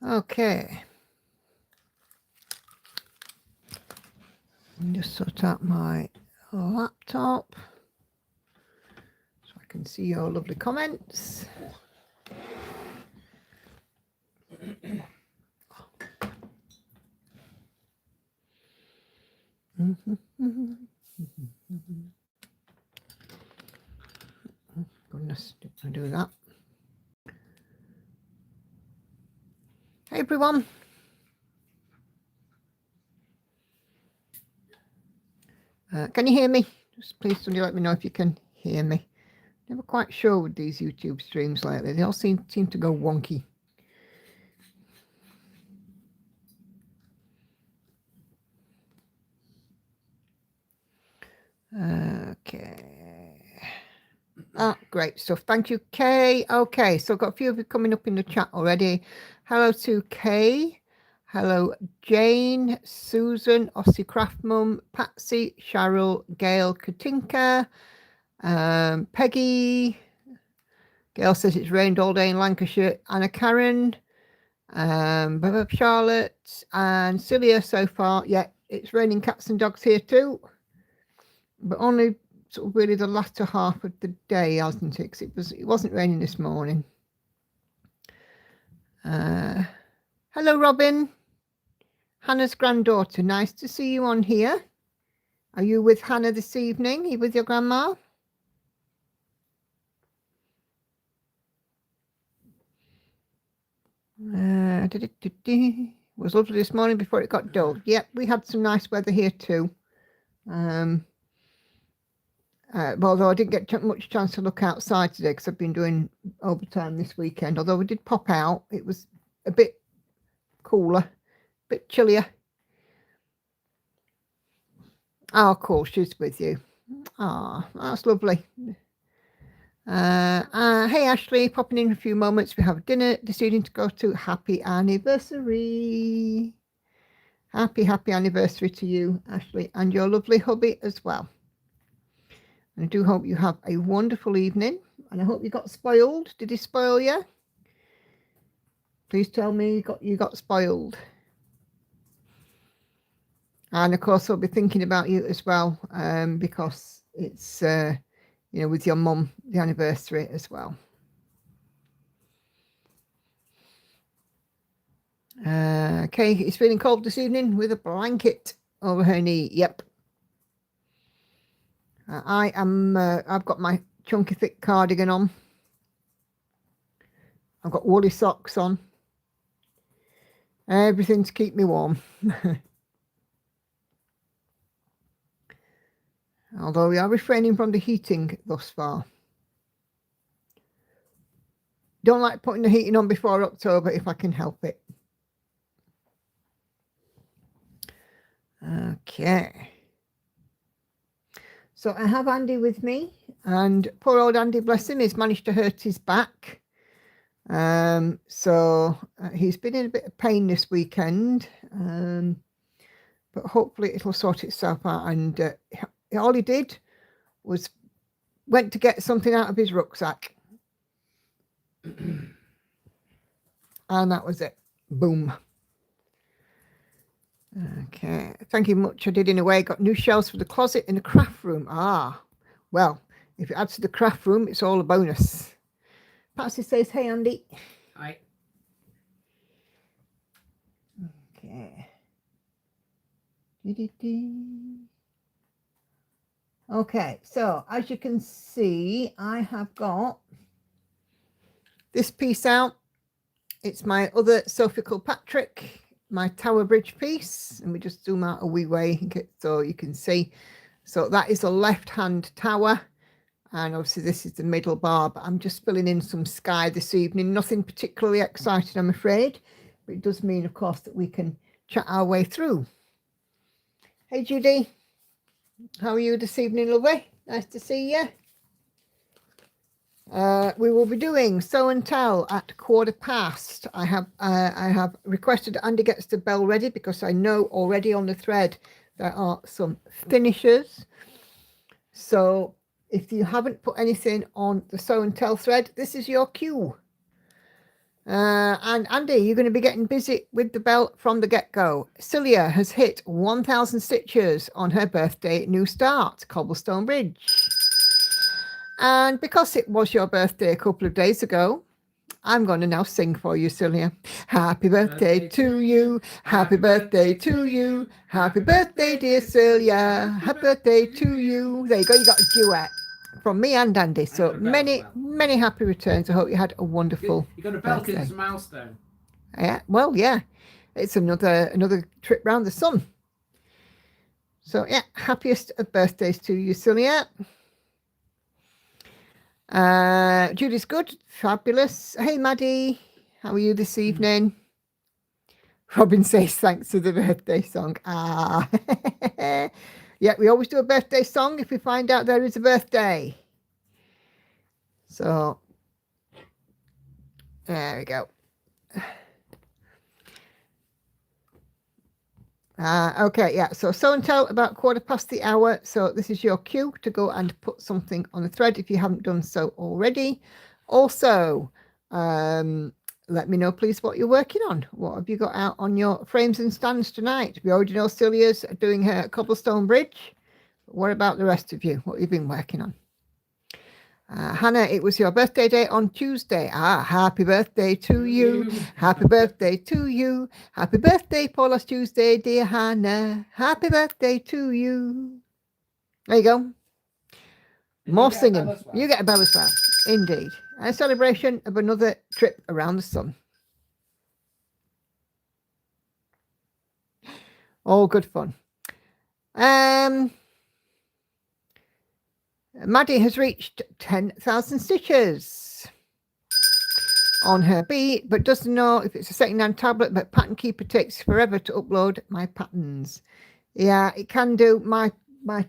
Okay. Just sort out my laptop so I can see your lovely comments. Goodness, didn't I do that? Hey everyone. Can you hear me? Just please somebody let me know if you can hear me. Never quite sure with these YouTube streams lately. They all seem to go wonky. Okay. Great stuff. Thank you, Kay. Okay, so I've got a few of you coming up in the chat already. Hello to Kay. Hello, Jane, Susan, Aussie Craft Mum, Patsy, Cheryl, Gail, Katinka, Peggy. Gail says it's rained all day in Lancashire. Anna Karen, Charlotte, and Celia so far. Yeah, it's raining cats and dogs here too, but only sort of really the latter half of the day, hasn't it? Because it wasn't raining this morning. Hello, Robin. Hannah's granddaughter. Nice to see you on here. Are you with Hannah this evening? Are you with your grandma? It was lovely this morning before it got dull. Yep, we had some nice weather here too. Although I didn't get much chance to look outside today because I've been doing overtime this weekend. Although we did pop out, it was a bit cooler, a bit chillier. Oh, cool, she's with you. Oh, that's lovely. Hey Ashley, popping in a few moments. We have dinner this evening to go to. Happy anniversary. Happy anniversary to you, Ashley, and your lovely hubby as well. And I do hope you have a wonderful evening, and I hope you got spoiled. Did he spoil you? Please tell me you got spoiled. And of course, I'll be thinking about you as well, because it's with your mum, the anniversary as well. Kay is feeling cold this evening with a blanket over her knee. Yep. I am. I've got my chunky thick cardigan on. I've got woolly socks on. Everything to keep me warm. Although we are refraining from the heating thus far. Don't like putting the heating on before October if I can help it. Okay. So I have Andy with me, and poor old Andy, bless him, he's managed to hurt his back. So he's been in a bit of pain this weekend, but hopefully it'll sort itself out. And all he did was went to get something out of his rucksack. And that was it. Boom. Okay, thank you much. I did in a way. Got new shelves for the closet in the craft room. Well, if it adds to the craft room, it's all a bonus. Patsy says, hey, Andy. Hi. Okay. Okay, so as you can see, I have got this piece out. It's my other Sophie Kilpatrick, my Tower Bridge piece, and we just zoom out a wee way so you can see. So that is a left-hand tower, and obviously this is the middle bar, but I'm just filling in some sky this evening. Nothing particularly exciting, I'm afraid, but it does mean, of course, that we can chat our way through. Hey, Judy. How are you this evening, lovely? Nice to see you. We will be doing Sew and Tell at past. I have requested Andy gets the bell ready because I know already on the thread there are some finishers. So if you haven't put anything on the Sew and Tell thread, this is your cue. And Andy, you're going to be getting busy with the belt from the get-go. Celia has hit 1,000 stitches on her birthday new start, Cobblestone Bridge. And because it was your birthday a couple of days ago, I'm going to now sing for you, Celia. Happy birthday to you. Happy birthday to you. Happy birthday, dear Celia. Happy birthday to you. There you go. You got a duet from me and Andy. So many happy returns. I hope you had a wonderful You got a bell birthday. because it's a milestone. Yeah. Well, yeah. It's another trip round the sun. So yeah, happiest of birthdays to you, Celia. Judy's good, fabulous. Hey Maddie, how are you this evening? Robin says thanks for the birthday song. Yeah, we always do a birthday song if we find out there is a birthday. So there we go. Okay, yeah, so and tell about 1:15. So this is your cue to go and put something on the thread if you haven't done so already. Also, let me know please what you're working on. What have you got out on your frames and stands tonight? We already know Celia's doing her Cobblestone Bridge. What about the rest of you? What have you been working on? Hannah, it was your birthday day on Tuesday. Happy birthday to you. Happy birthday to you. Happy birthday for last Tuesday, dear Hannah. Happy birthday to you. There you go. More singing. You get a bell as well. Indeed. A celebration of another trip around the sun. All good fun. Maddie has reached 10,000 stitches on her beat, but doesn't know if it's a second-hand tablet, but Pattern Keeper takes forever to upload my patterns. Yeah, it can do. My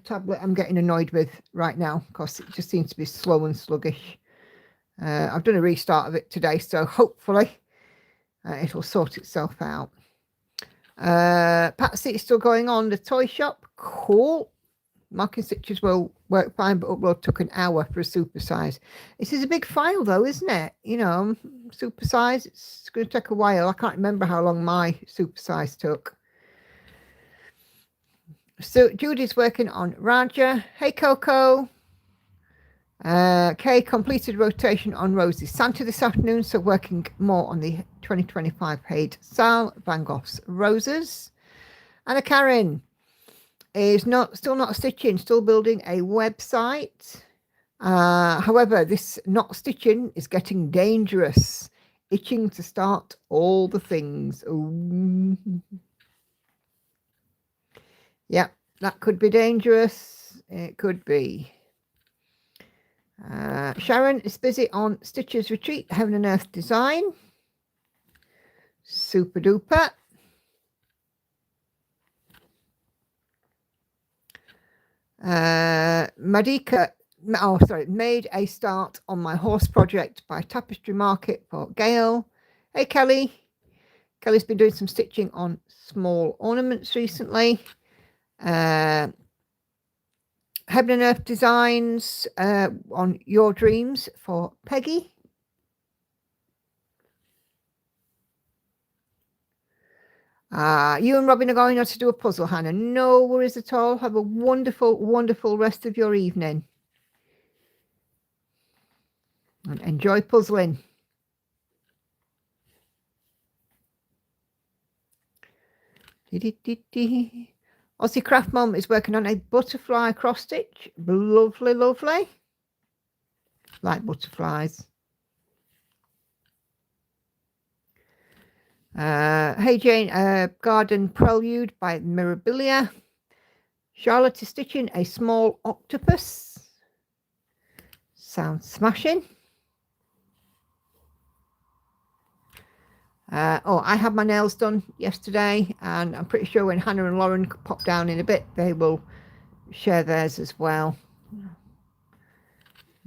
tablet I'm getting annoyed with right now because it just seems to be slow and sluggish. I've done a restart of it today, so hopefully it'll sort itself out. Patsy is still going on the toy shop. Cool. Marking stitches will work fine, but upload took an hour for a supersize. This is a big file though, isn't it? You know, supersize, it's going to take a while. I can't remember how long my supersize took. So Judy's working on Raja. Hey Coco. Kay completed rotation on Rosie Santa this afternoon, so working more on the 2025 paid Sal Van Gogh's Roses. Anna Karen is still not stitching, still building a website. However, this not stitching is getting dangerous. Itching to start all the things. Ooh. Yeah, that could be dangerous. It could be. Sharon is busy on Stitcher's Retreat, Heaven and Earth design. Super duper. Madika, made a start on my horse project by Tapestry Market for Gail. Hey Kelly. Kelly's been doing some stitching on small ornaments recently. Heaven and Earth designs on Your Dreams for Peggy. You and Robin are going on to do a puzzle, Hannah. No worries at all. Have a wonderful, wonderful rest of your evening. And enjoy puzzling. Aussie Craft Mum is working on a butterfly cross stitch. Lovely, lovely. Like butterflies. Hey Jane, Garden Prelude by Mirabilia. Charlotte is stitching a small octopus. Sounds smashing. I had my nails done yesterday, and I'm pretty sure when Hannah and Lauren pop down in a bit, they will share theirs as well. I'm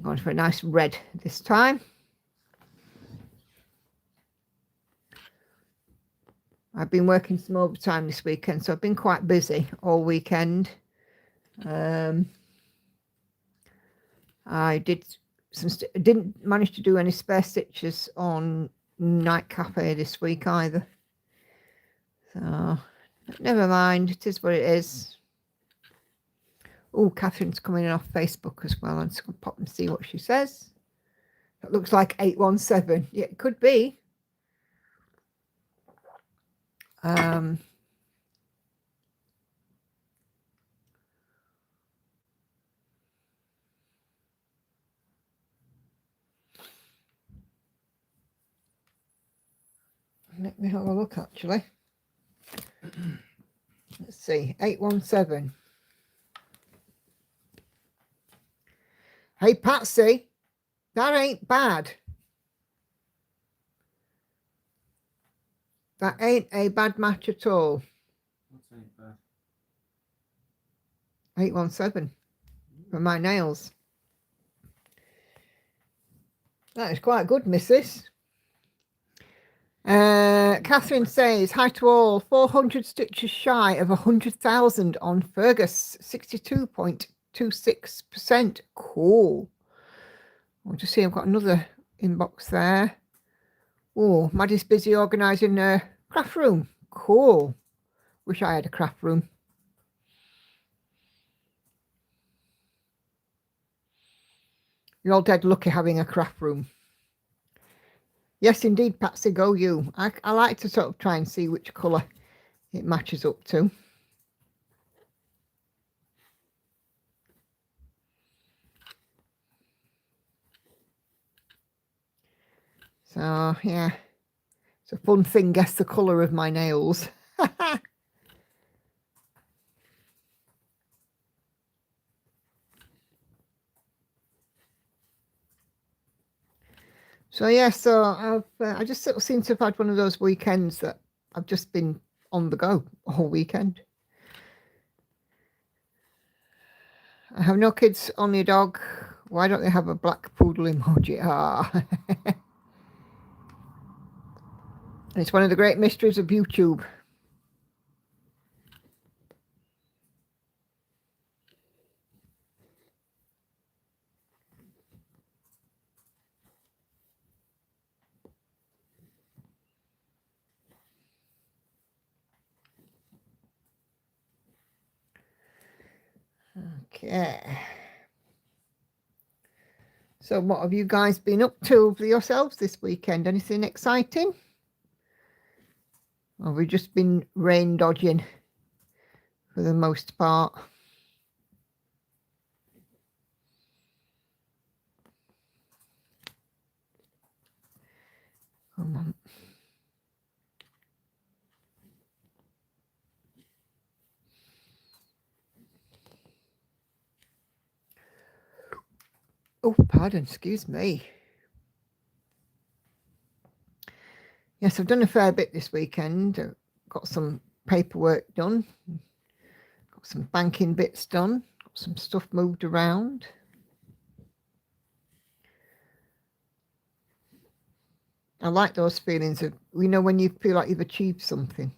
going for a nice red this time. I've been working some overtime this weekend, so I've been quite busy all weekend. I didn't manage to do any spare stitches on night cafe this week either. So, never mind. It is what it is. Oh, Catherine's coming in off Facebook as well. I'm just going to pop and see what she says. That looks like 817. Yeah, it could be. Let me have a look, actually. Let's see. 817. Hey, Patsy. That ain't bad. That ain't a bad match at all. What's ain't bad? 817 for my nails. That is quite good, missus. Catherine says, hi to all. 400 stitches shy of 100,000 on Fergus. 62.26%. Cool. I'll just see, I've got another inbox there. Oh, Maddie's busy organising a craft room. Cool. Wish I had a craft room. You're all dead lucky having a craft room. Yes, indeed, Patsy, go you. I like to sort of try and see which colour it matches up to. So, yeah. It's a fun thing, guess the colour of my nails. So, yeah, so I just sort of seem to have had one of those weekends that I've just been on the go all weekend. I have no kids, only a dog. Why don't they have a black poodle emoji? Ah. It's one of the great mysteries of YouTube. Okay. So what have you guys been up to for yourselves this weekend? Anything exciting? Or have we just been rain dodging for the most part? Come on. Oh, pardon, excuse me. Yes, I've done a fair bit this weekend. Got some paperwork done. Got some banking bits done. Got some stuff moved around. I like those feelings of, you know, when you feel like you've achieved something.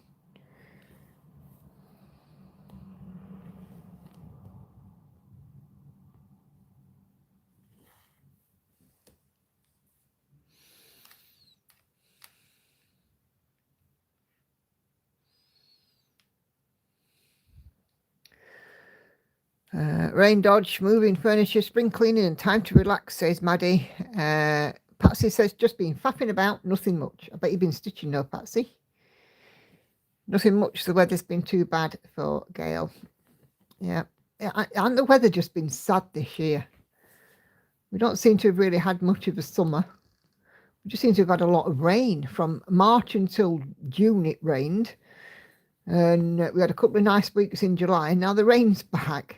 Rain dodge, moving furniture, spring cleaning, and time to relax, says Maddie. Patsy says, just been faffing about, nothing much. I bet you've been stitching though, Patsy. Nothing much. The weather's been too bad for Gail. Yeah. And the weather just been sad this year. We don't seem to have really had much of a summer. We just seem to have had a lot of rain. From March until June it rained. And we had a couple of nice weeks in July. Now the rain's back.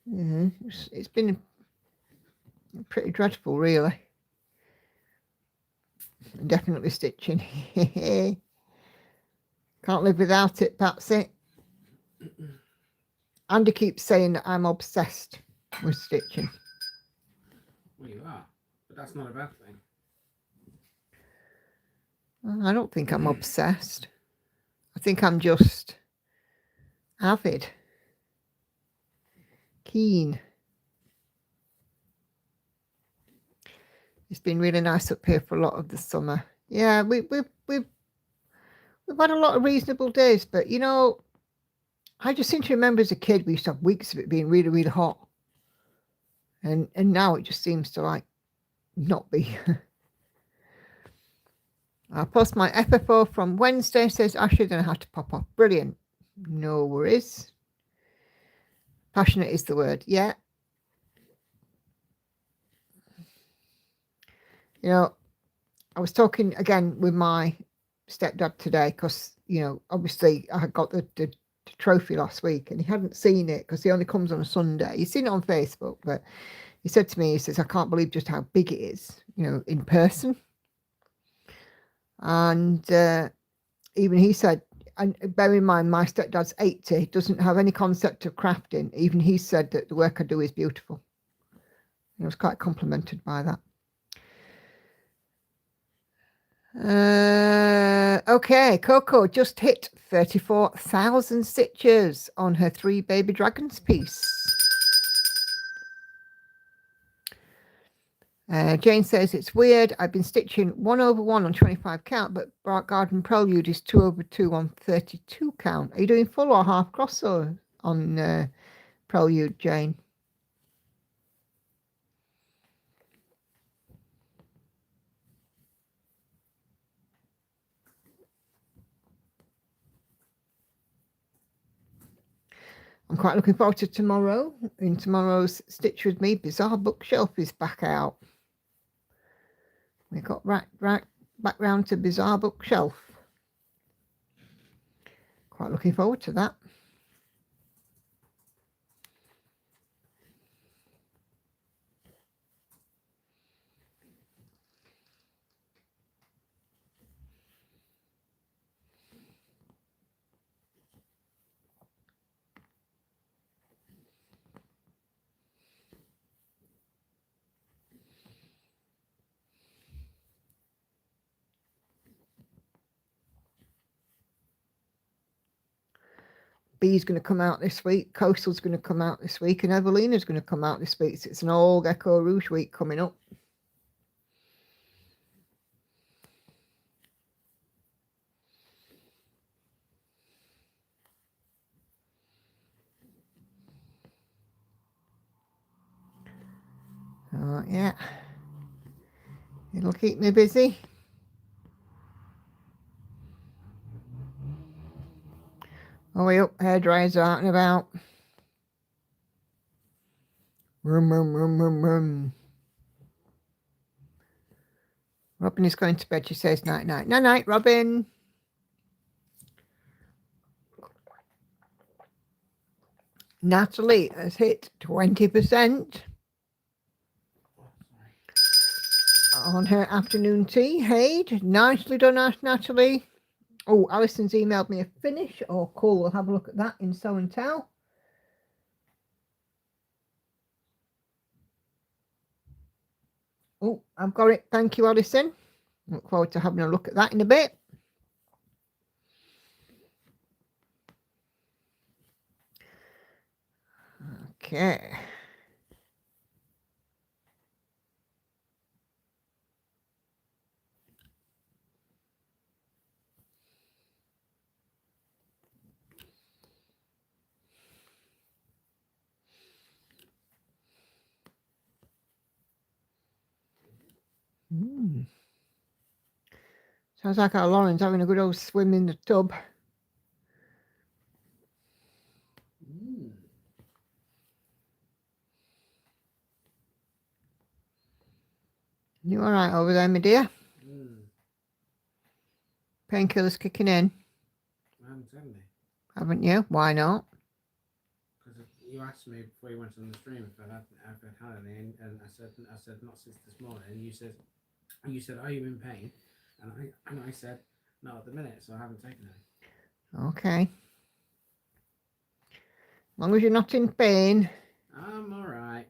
It's been pretty dreadful, really. Definitely stitching. Can't live without it, Patsy. Andy keeps saying that I'm obsessed with stitching. Well, you are, but that's not a bad thing. I don't think I'm obsessed. I think I'm just avid, keen. It's been really nice up here for a lot of the summer. Yeah, we've had a lot of reasonable days, but you know, I just seem to remember as a kid we used to have weeks of it being really, really hot. And now it just seems to like not be. I'll post my FFO from Wednesday, says Ashley, then I have to pop off. Brilliant. No worries. Passionate is the word. Yeah. You know, I was talking again with my stepdad today because, you know, obviously I had got the trophy last week and he hadn't seen it because he only comes on a Sunday. He's seen it on Facebook, but he said to me, he says, I can't believe just how big it is, you know, in person. And even he said, and bear in mind, my stepdad's 80, doesn't have any concept of crafting. Even he said that the work I do is beautiful. I was quite complimented by that. Okay, Coco just hit 34,000 stitches on her 3 baby dragons piece. Jane says it's weird. I've been stitching 1/1 on 25 count, but Bright Garden Prelude is 2/2 on 32 count. Are you doing full or half crossover on Prelude, Jane? I'm quite looking forward to tomorrow. In tomorrow's Stitch With Me, Bizarre Bookshelf is back out. We got back round to Bizarre Bookshelf. Quite looking forward to that. Bee's going to come out this week. Coastal's going to come out this week. And Evelina's going to come out this week. So it's an all Gecko Rouge week coming up. Yeah. It'll keep me busy. Oh, yep. Hairdryers are out and about. Robin is going to bed. She says night, night. Night, night, Robin. Natalie has hit 20% on her afternoon tea. Haid, nicely done, Natalie. Oh, Alison's emailed me a finish. Oh, cool. We'll have a look at that in Sew and Tell. Oh, I've got it. Thank you, Alison. Look forward to having a look at that in a bit. Okay. Sounds like our Lauren's having a good old swim in the tub. You all right over there, my dear? Painkillers kicking in. I haven't had any. Haven't you? Why not? Because you asked me before you went on the stream if I'd had any, and I said not since this morning. And you said, are you in pain? And I said, no at the minute, so I haven't taken any. Okay. As long as you're not in pain. I'm all right.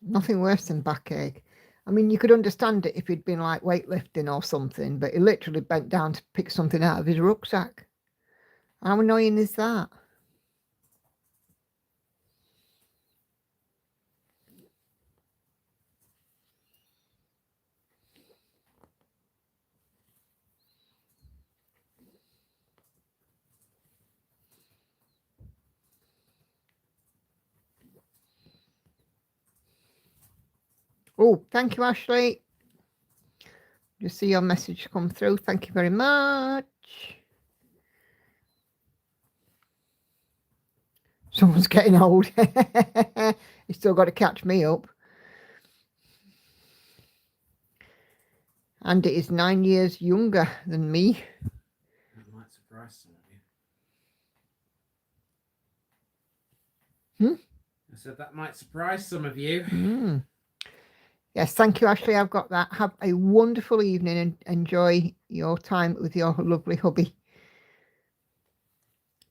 Nothing worse than backache. I mean, you could understand it if he'd been like weightlifting or something, but he literally bent down to pick something out of his rucksack. How annoying is that? Oh, thank you, Ashley. Just see your message come through. Thank you very much. Someone's getting old. You still got to catch me up. And it is 9 years younger than me. That might surprise some of you. I said that might surprise some of you. Yes, thank you, Ashley. I've got that. Have a wonderful evening and enjoy your time with your lovely hubby.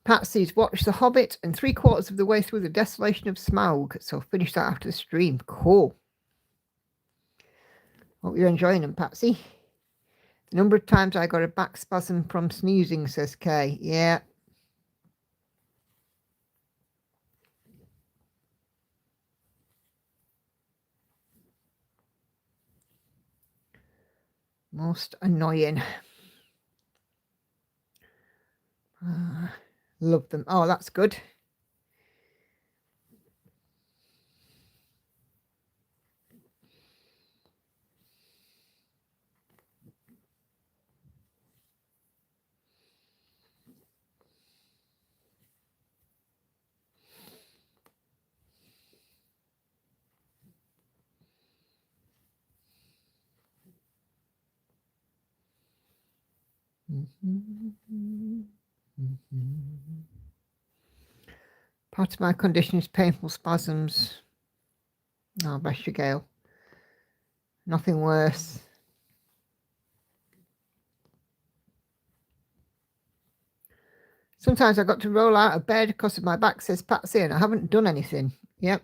Patsy's watched The Hobbit and 3/4 of the way through The Desolation of Smaug, so finish that after the stream. Cool. Hope you're enjoying them, Patsy. The number of times I got a back spasm from sneezing, says Kay. Yeah. Most annoying. Love them. Oh, that's good. Part of my condition is painful spasms. Oh, bless you, Gail. Nothing worse. Sometimes I got to roll out of bed because of my back, says Patsy, and I haven't done anything. Yep.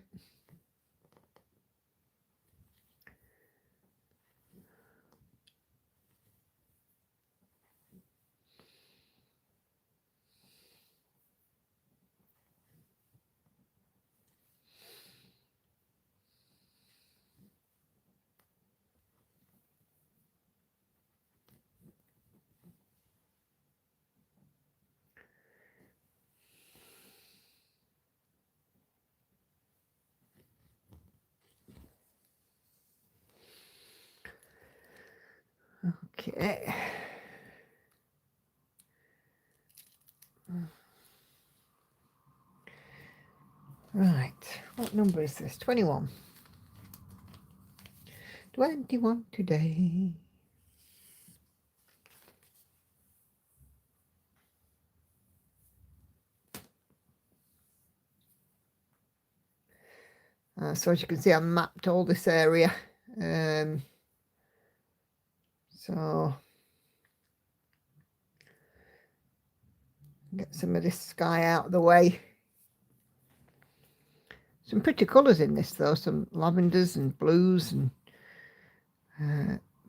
Okay. Right. What number is this? 21. 21 today. So as you can see, I mapped all this area. So get some of this sky out of the way. Some pretty colours in this though, some lavenders and blues and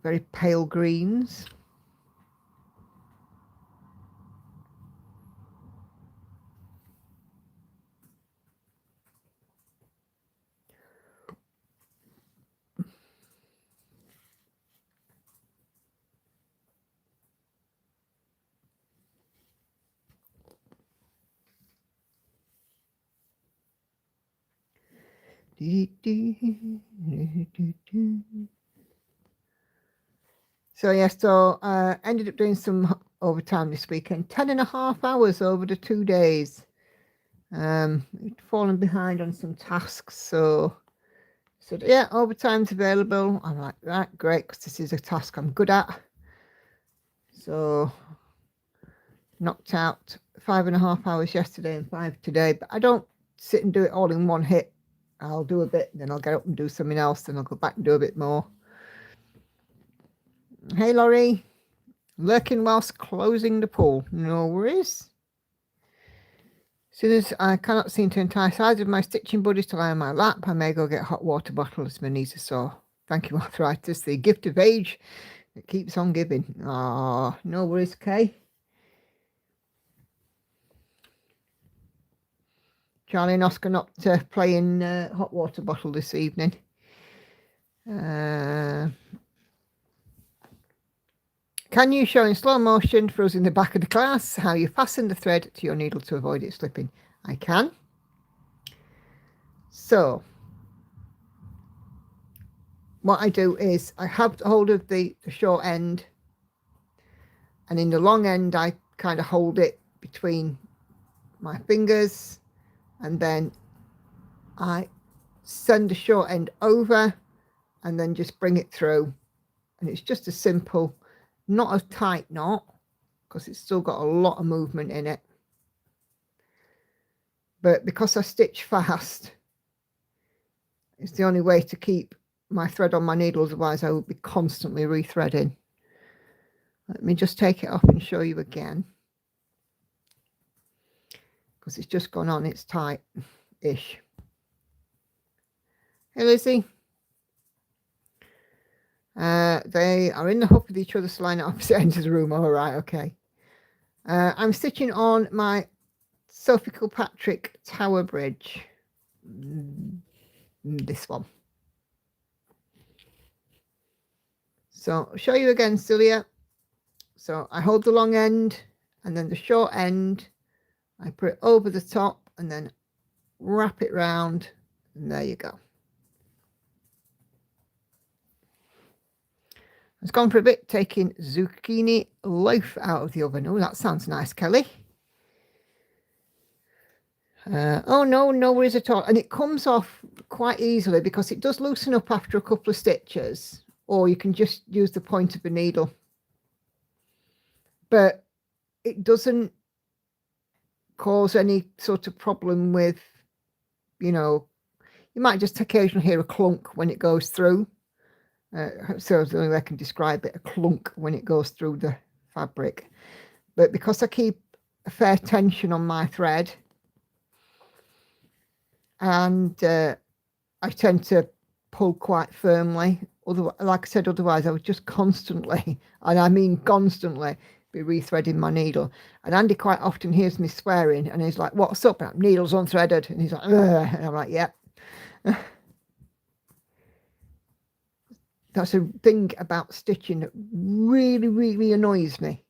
very pale greens. So yeah, so I ended up doing some overtime this weekend, 10.5 hours over the 2 days. Fallen behind on some tasks, so yeah, overtime's available. I'm like, right, great, because this is a task I'm good at. So knocked out 5.5 hours yesterday and 5 today, but I don't sit and do it all in one hit. I'll do a bit, then I'll get up and do something else, then I'll go back and do a bit more. Hey, Laurie. Lurking whilst closing the pool. No worries. As soon as I cannot seem to entice either of my stitching buddies to lie on my lap, I may go get a hot water bottle as my knees are sore. Thank you, arthritis, the gift of age that keeps on giving. Ah, no worries, Kay. Charlie and Oscar not playing hot water bottle this evening. Can you show in slow motion for us in the back of the class how you fasten the thread to your needle to avoid it slipping? I can. So what I do is I have hold of the short end, and in the long end I kind of hold it between my fingers, and then I send the short end over and then just bring it through, and it's just a simple, not a tight knot because it's still got a lot of movement in it, but because I stitch fast, it's the only way to keep my thread on my needle, otherwise I would be constantly rethreading. Let me just take it off and show you again, because it's just gone on, it's tight-ish. Hey Lizzie. They are in the hook with each other, lying at opposite ends of the room. All right, okay. I'm stitching on my Sophie Kilpatrick Tower Bridge. This one. So I'll show you again, Celia. So I hold the long end, and then the short end, I put it over the top and then wrap it round, and there you go. It's gone for a bit, taking zucchini loaf out of the oven. Oh, that sounds nice, Kelly. Oh, no worries at all. And it comes off quite easily because it does loosen up after a couple of stitches, or you can just use the point of the needle. But it doesn't cause any sort of problem with, you know, you might just occasionally hear a clunk when it goes through. So the only way I can describe it, a clunk when it goes through the fabric. But because I keep a fair tension on my thread, and I tend to pull quite firmly, otherwise, like I said, otherwise I would just constantly, and I mean constantly, be rethreading my needle. And Andy quite often hears me swearing, and he's like, "What's up?" And needle's unthreaded, and he's like, "Ugh." And I'm like, "Yeah." That's a thing about stitching that really, really annoys me,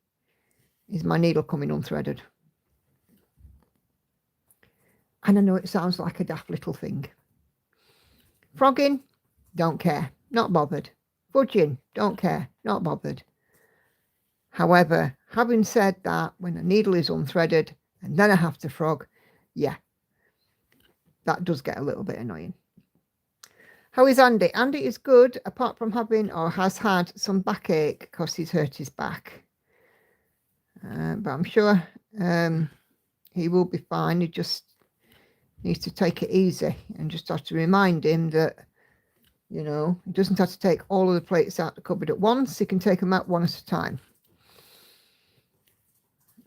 is my needle coming unthreaded. And I know it sounds like a daft little thing. Frogging, don't care, not bothered. Fudging, don't care, not bothered. However, having said that, when a needle is unthreaded and then I have to frog, yeah, that does get a little bit annoying. How is Andy? Andy is good, apart from having, or has had, some backache because he's hurt his back. But I'm sure he will be fine. He just needs to take it easy, and just have to remind him that, you know, he doesn't have to take all of the plates out the cupboard at once. He can take them out one at a time.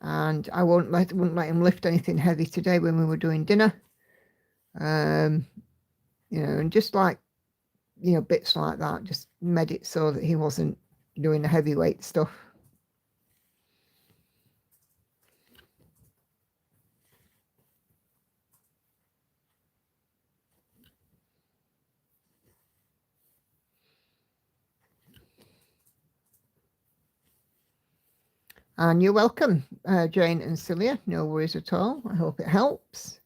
And I wouldn't let him lift anything heavy today when we were doing dinner. You know, and just like, you know, bits like that, just made it so that he wasn't doing the heavyweight stuff. And you're welcome, Jane and Celia. No worries at all. I hope it helps.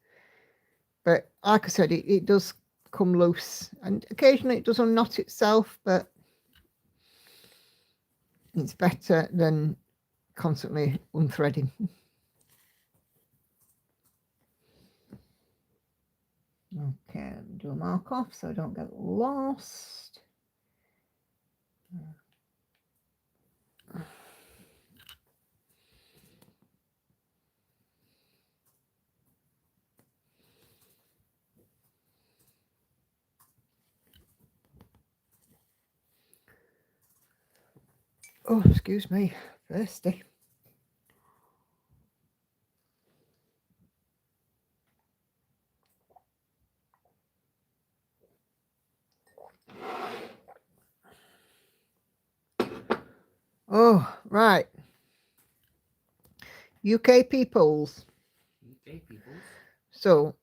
But like I said, it does come loose, and occasionally it does unknot itself, but it's better than constantly unthreading. Okay, do a mark off so I don't get lost. Oh, excuse me, thirsty. Oh, right. UK peoples. UK peoples. So,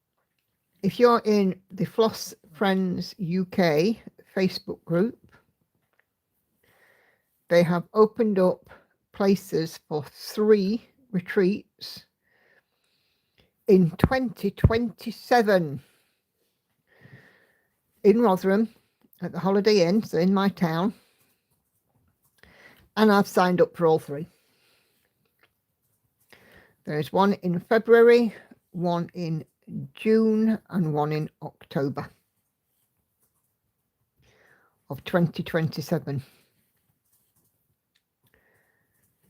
if you're in the Floss Friends UK Facebook group, they have opened up places for 3 retreats in 2027 in Rotherham, at the Holiday Inn, so in my town. And I've signed up for all 3. There's one in February, one in June, and one in October of 2027.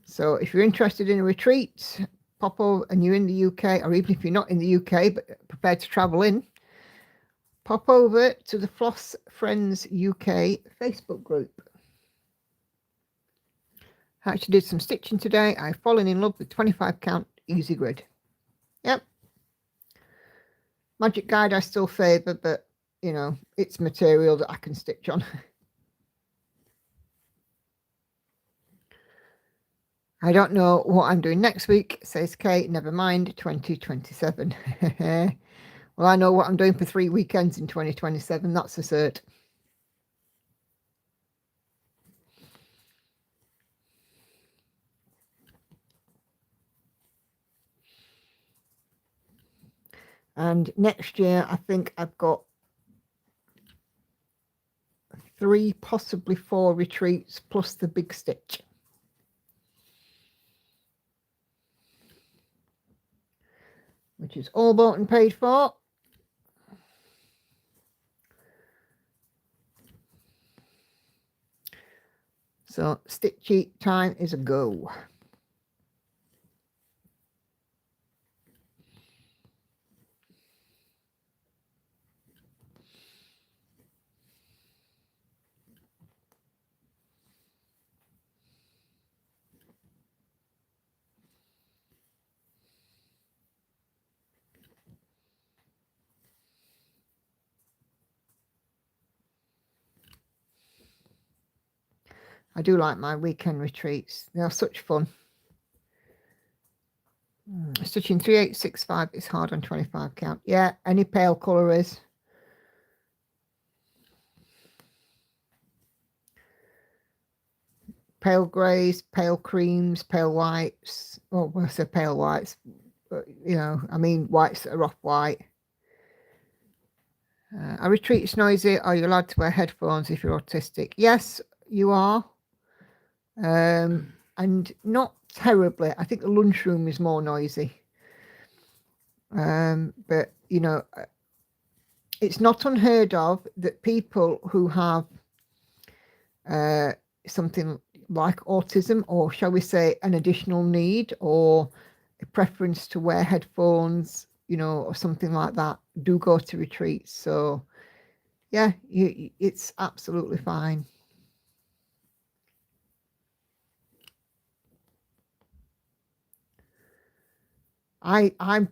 So if you're interested in a retreat, pop over, and you're in the UK, or even if you're not in the UK but prepared to travel in, pop over to the Floss Friends UK Facebook group. I actually did some stitching today. I've fallen in love with 25 count easy grid. Yep. Magic Guide I still favour, but you know, it's material that I can stitch on. I don't know what I'm doing next week, says Kate. Never mind, 2027. Well, I know what I'm doing for 3 weekends in 2027. That's a cert. And next year, I think I've got 3, possibly 4 retreats plus the big stitch. Which is all bought and paid for. So stitchy time is a go. I do like my weekend retreats. They are such fun. Stitching 3865 is hard on 25 count. Yeah, any pale colour is. Pale greys, pale creams, pale whites. Oh, well, I say pale whites, but you know, I mean whites that are off white. A retreat is noisy. Are you allowed to wear headphones if you're autistic? Yes, you are. And not terribly. I think the lunchroom is more noisy. But you know, it's not unheard of that people who have something like autism, or shall we say an additional need or a preference to wear headphones, you know, or something like that, do go to retreats. So yeah, it's absolutely fine. I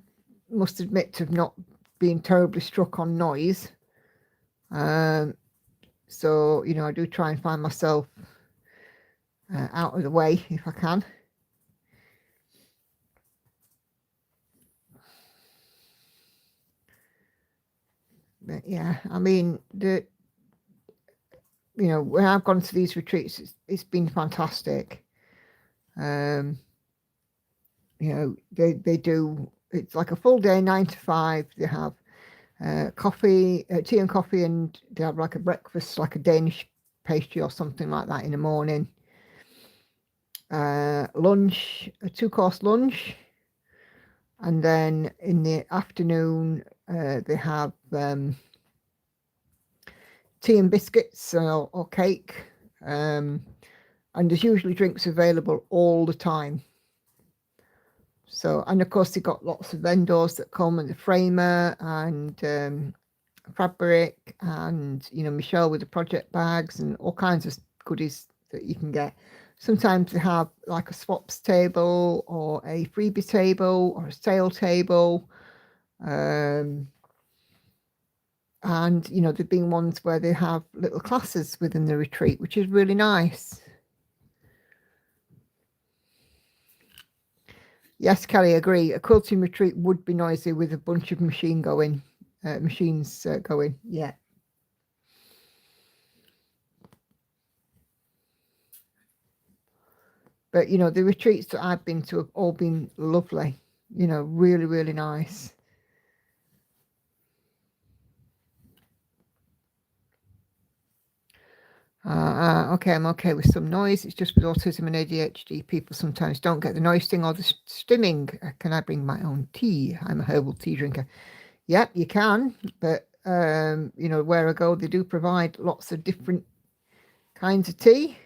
must admit to not being terribly struck on noise. So, you know, I do try and find myself out of the way if I can. But yeah, I mean, you know, when I've gone to these retreats, it's been fantastic. You know, they do, it's like a full day, 9 to 5. They have coffee, tea and coffee, and they have like a breakfast, like a Danish pastry or something like that in the morning. Lunch, a 2-course lunch, and then in the afternoon they have tea and biscuits or cake, and there's usually drinks available all the time. So, and of course, they've got lots of vendors that come, and the framer and fabric, and you know, Michelle with the project bags and all kinds of goodies that you can get. Sometimes they have like a swaps table or a freebie table or a sale table. And you know, there've been ones where they have little classes within the retreat, which is really nice. Yes, Kelly, agree. A quilting retreat would be noisy with a bunch of machines going. Yeah. But you know, the retreats that I've been to have all been lovely. You know, really, really nice. Okay, I'm okay with some noise. It's just with autism and ADHD, people sometimes don't get the noise thing or the stimming. Can I bring my own tea? I'm a herbal tea drinker. Yep, you can, but you know, where I go, they do provide lots of different kinds of tea,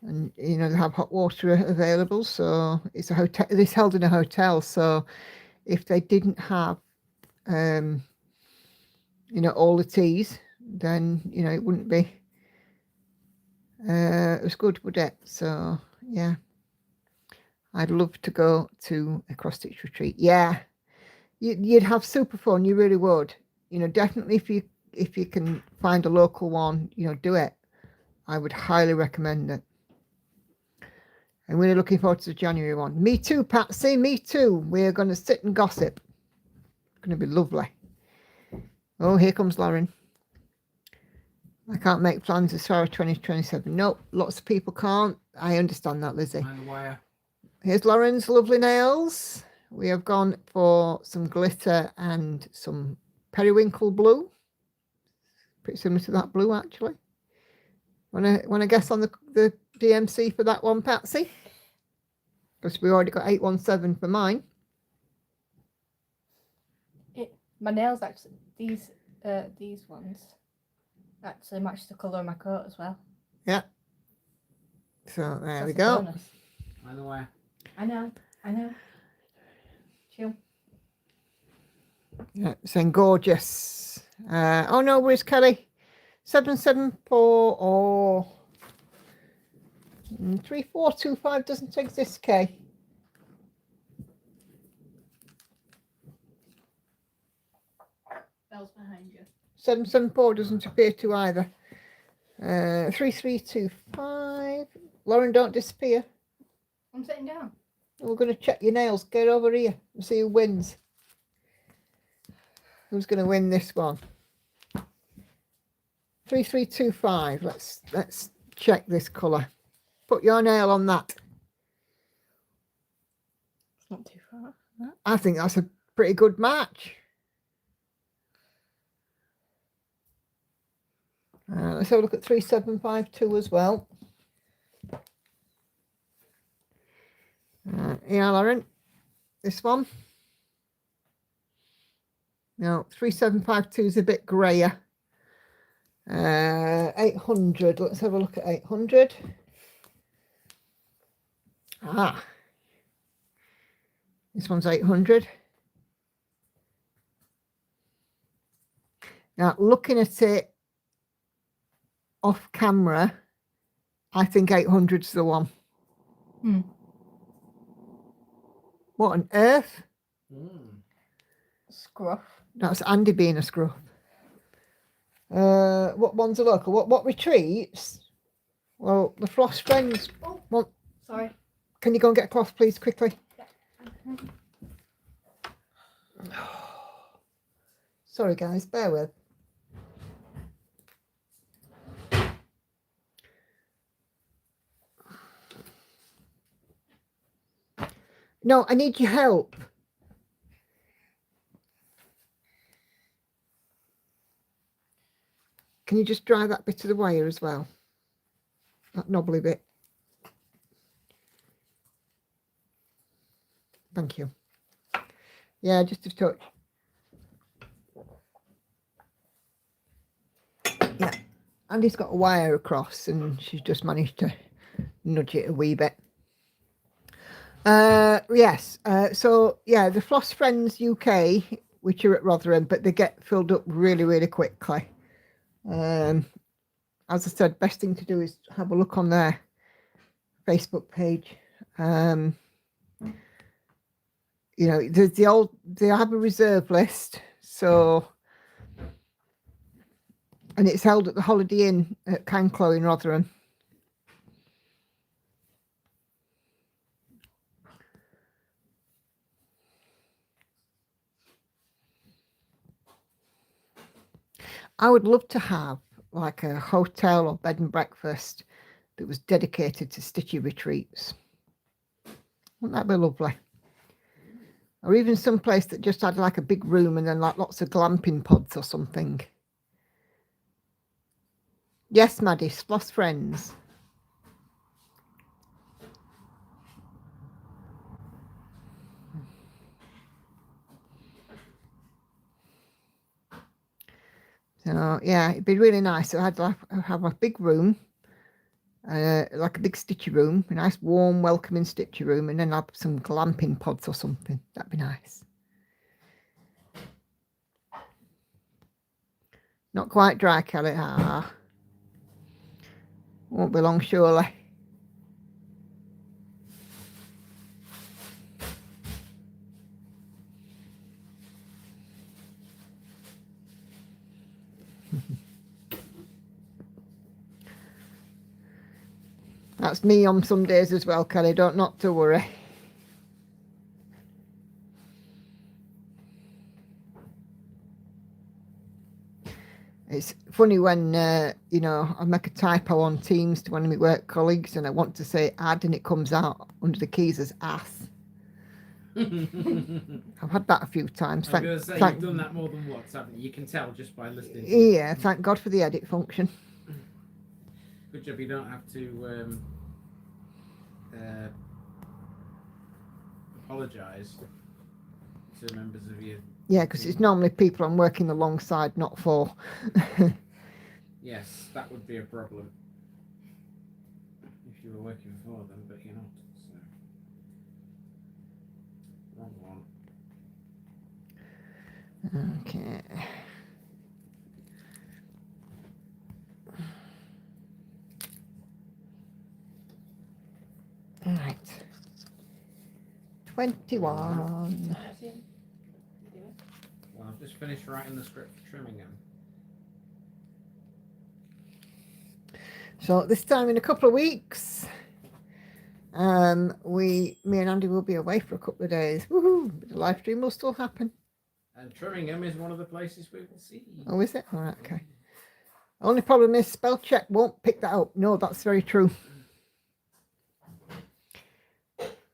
and you know, they have hot water available. So it's a hotel. It's held in a hotel. So if they didn't have, you know, all the teas, then you know it wouldn't be as good, would it? So yeah, I'd love to go to a cross stitch retreat. Yeah, you'd have super fun. You really would. You know, definitely if you can find a local one, you know, do it. I would highly recommend it. I'm really looking forward to the January one. Me too, Patsy. Me too. We're going to sit and gossip. It's going to be lovely. Oh, here comes Lauren. I can't make plans as far as 2027. Nope, lots of people can't. I understand that, Lizzie. Mind the wire. Here's Lauren's lovely nails. We have gone for some glitter and some periwinkle blue. Pretty similar to that blue, actually. Want to guess on the DMC for that one, Patsy? Because we already got 817 for mine. My nails actually, these ones actually match the colour of my coat as well. Yeah. So there That's we a go. bonus. Mind the wire. I know. Chill. Yeah, saying gorgeous. Oh no, where's Kelly? 774 or 3425 doesn't exist, Kay. Bell's behind you. 774 doesn't appear to either. 3325. Lauren, don't disappear. I'm sitting down. We're going to check your nails. Get over here and see who wins. Who's going to win this one? 3325. Let's check this colour. Put your nail on that. It's not too far. No? I think that's a pretty good match. Let's have a look at 3752 as well. Yeah, Lauren, this one. No, 3752 is a bit grayer. 800. Let's have a look at 800. Ah, this one's 800. Now, looking at it off camera, I think 800's the one. What on earth? Scruff. That's Andy being a scruff. What ones are local? What retreats? Well, the Floss Friends. Oh, Well, sorry. can you go and get a cloth, please, quickly? Yeah. Sorry, guys, bear with. No, I need your help. Can you just dry that bit of the wire as well? That knobbly bit. Thank you. Yeah, just a touch. Yeah, Andy's got a wire across and she's just managed to nudge it a wee bit. Yes, so yeah, the Floss Friends UK, which are at Rotherham, but they get filled up really, really quickly. As I said, best thing to do is have a look on their Facebook page. You know, they have a reserve list, so, and it's held at the Holiday Inn at Canclo in Rotherham. I would love to have like a hotel or bed and breakfast that was dedicated to stitchy retreats. Wouldn't that be lovely? Or even some place that just had like a big room and then like lots of glamping pods or something. Yes, Maddie, lost friends. So yeah, it'd be really nice. So I'd have a big room, like a big stitchy room, a nice warm, welcoming stitchy room, and then have some glamping pods or something. That'd be nice. Not quite dry, Kelly. Ah, won't be long, surely. That's me on some days as well, Kelly. Don't not to worry. It's funny when, you know, I make a typo on Teams to one of my work colleagues and I want to say add and it comes out under the keys as ass. I've had that a few times. I was going to say, you've done that more than once, haven't you? You can tell just by listening to Yeah, thank God for the edit function. Good job you don't have to apologise to members of your... Yeah, because it's normally people I'm working alongside, not for. Yes, that would be a problem if you were working for them, but you're not. So. Wrong one. Okay. Right. 21. Well, I've just finished writing the script for Trimmingham. So this time in a couple of weeks, me and Andy will be away for a couple of days. Woohoo! The live stream will still happen. And Trimmingham is one of the places we will see. Oh, is it? All right, okay. Only problem is spell check won't pick that up. No, that's very true.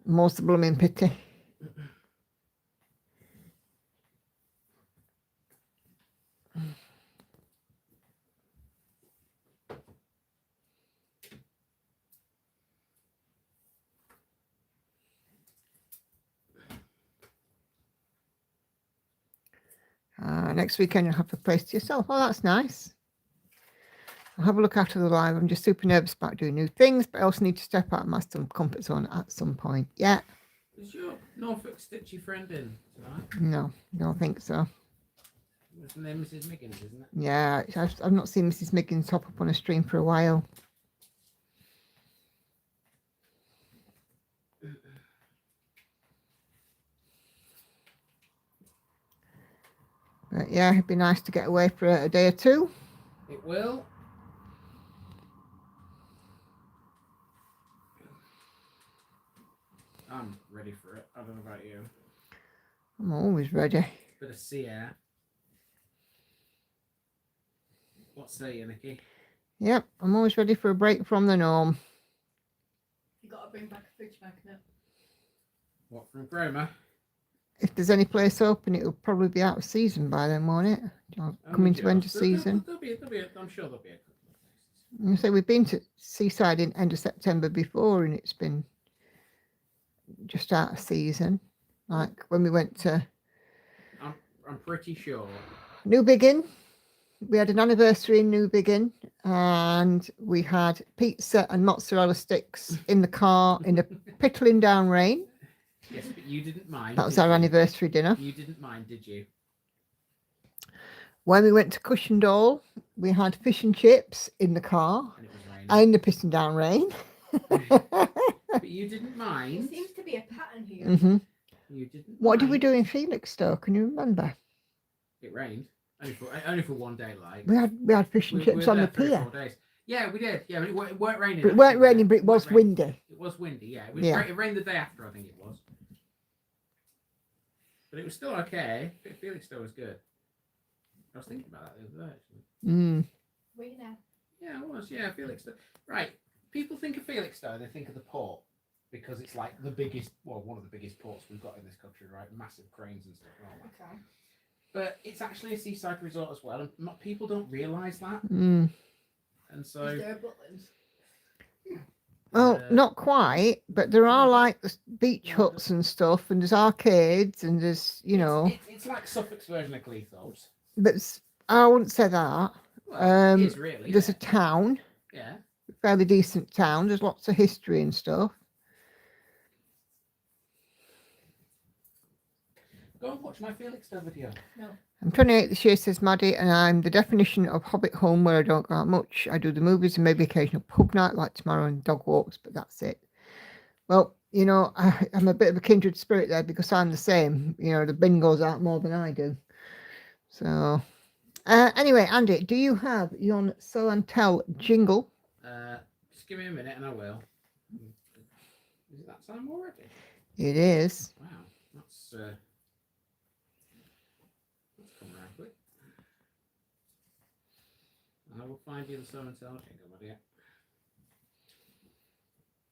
Most blooming pity. Next weekend you'll have a place to yourself. Oh, that's nice. I'll have a look after the live. I'm just super nervous about doing new things, but I also need to step out of my comfort zone at some point. Yeah. Is your Norfolk Stitchy friend in tonight? No, don't think so. What's her name? Mrs. Miggins, isn't it? Yeah, I've not seen Mrs. Miggins hop up on a stream for a while. But yeah, it'd be nice to get away for a day or two. It will. I'm ready for it. I don't know about you. I'm always ready. Bit of sea air. What say you, Nikki? Yep, I'm always ready for a break from the norm. You got to bring back a fridge magnet. What, from Cromer? If there's any place open, it'll probably be out of season by then, won't it? Coming to end of season. I'm sure there'll be a couple of places. You say we've been to Seaside in end of September before, and it's been just out of season. Like when we went to I'm pretty sure. New Biggin. We had an anniversary in New Biggin, and we had pizza and mozzarella sticks in the car in the pittling down rain. Yes, but you didn't mind. That was our anniversary dinner. You didn't mind, did you? When we went to Cushendall, we had fish and chips in the car And it was raining. in the pissing down rain. But you didn't There mind. seems to be a pattern here. Mm-hmm. You didn't. What did we mind. do in Felixstowe? Can you remember? It rained. Only for one day, like. We had fish and chips were on the there 3 or pier. 4 days. Yeah, we did. Yeah, but it weren't raining. But it weren't actually, raining, but it was weren't raining. windy. It was windy, yeah. It rained the day after, I think it was. But it was still okay. Felixstowe was good. I was thinking about that the other day, actually. Mm. Were you there? Yeah, it was. Yeah, Felixstowe. Right. People think of Felixstowe, they think of the port. Because it's like the biggest, well, one of the biggest ports we've got in this country, right? Massive cranes and stuff. Okay. But it's actually a seaside resort as well. And people don't realise that. Mm. And so Is there a Butlins? Well, not quite, but there are like beach No, huts and stuff, and there's arcades, and there's, you know. it's like Suffolk's version of Cleethorpes. But I wouldn't say that. Well, it is really. There's Yeah. a town, Yeah. fairly decent town. There's lots of history and stuff. Go and watch my Felixstowe video. No. I'm 28 this year, says Maddie, and I'm the definition of hobbit home where I don't go out much. I do the movies and maybe occasional pub night like tomorrow and dog walks, but that's it. Well, you know, I'm a bit of a kindred spirit there because I'm the same. You know, the bin goes out more than I do. So, anyway, Andy, do you have your Sell and Tell jingle? Just give me a minute and I will. Is it that time already? It is. Wow, that's come around quick. I will find you the Sell and Tell jingle, my dear.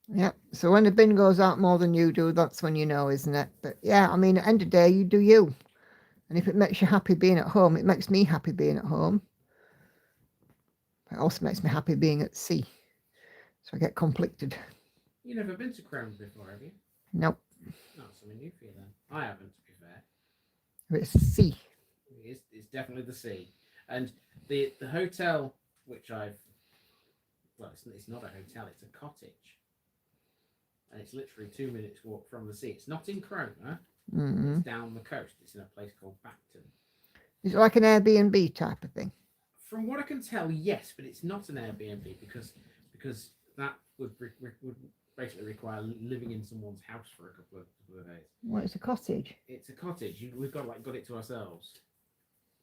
Yeah. So when the bin goes out more than you do, that's when you know, isn't it? But yeah, I mean, at the end of the day, you do you. And if it makes you happy being at home, it makes me happy being at home. It also makes me happy being at sea. So I get conflicted. You've never been to Crohn's before, have you? Nope. That's something new for you then. I haven't, to be fair. It's sea. It's definitely the sea. And the hotel, which I've... Well, it's not a hotel, it's a cottage. And it's literally 2 minutes walk from the sea. It's not in Cromer. Mm-hmm. It's down the coast. It's in a place called Bacton. Is it like an Airbnb type of thing? From what I can tell, yes, but it's not an Airbnb because that would basically require living in someone's house for a couple of days. Well, it's a cottage. It's a cottage. We've got it to ourselves.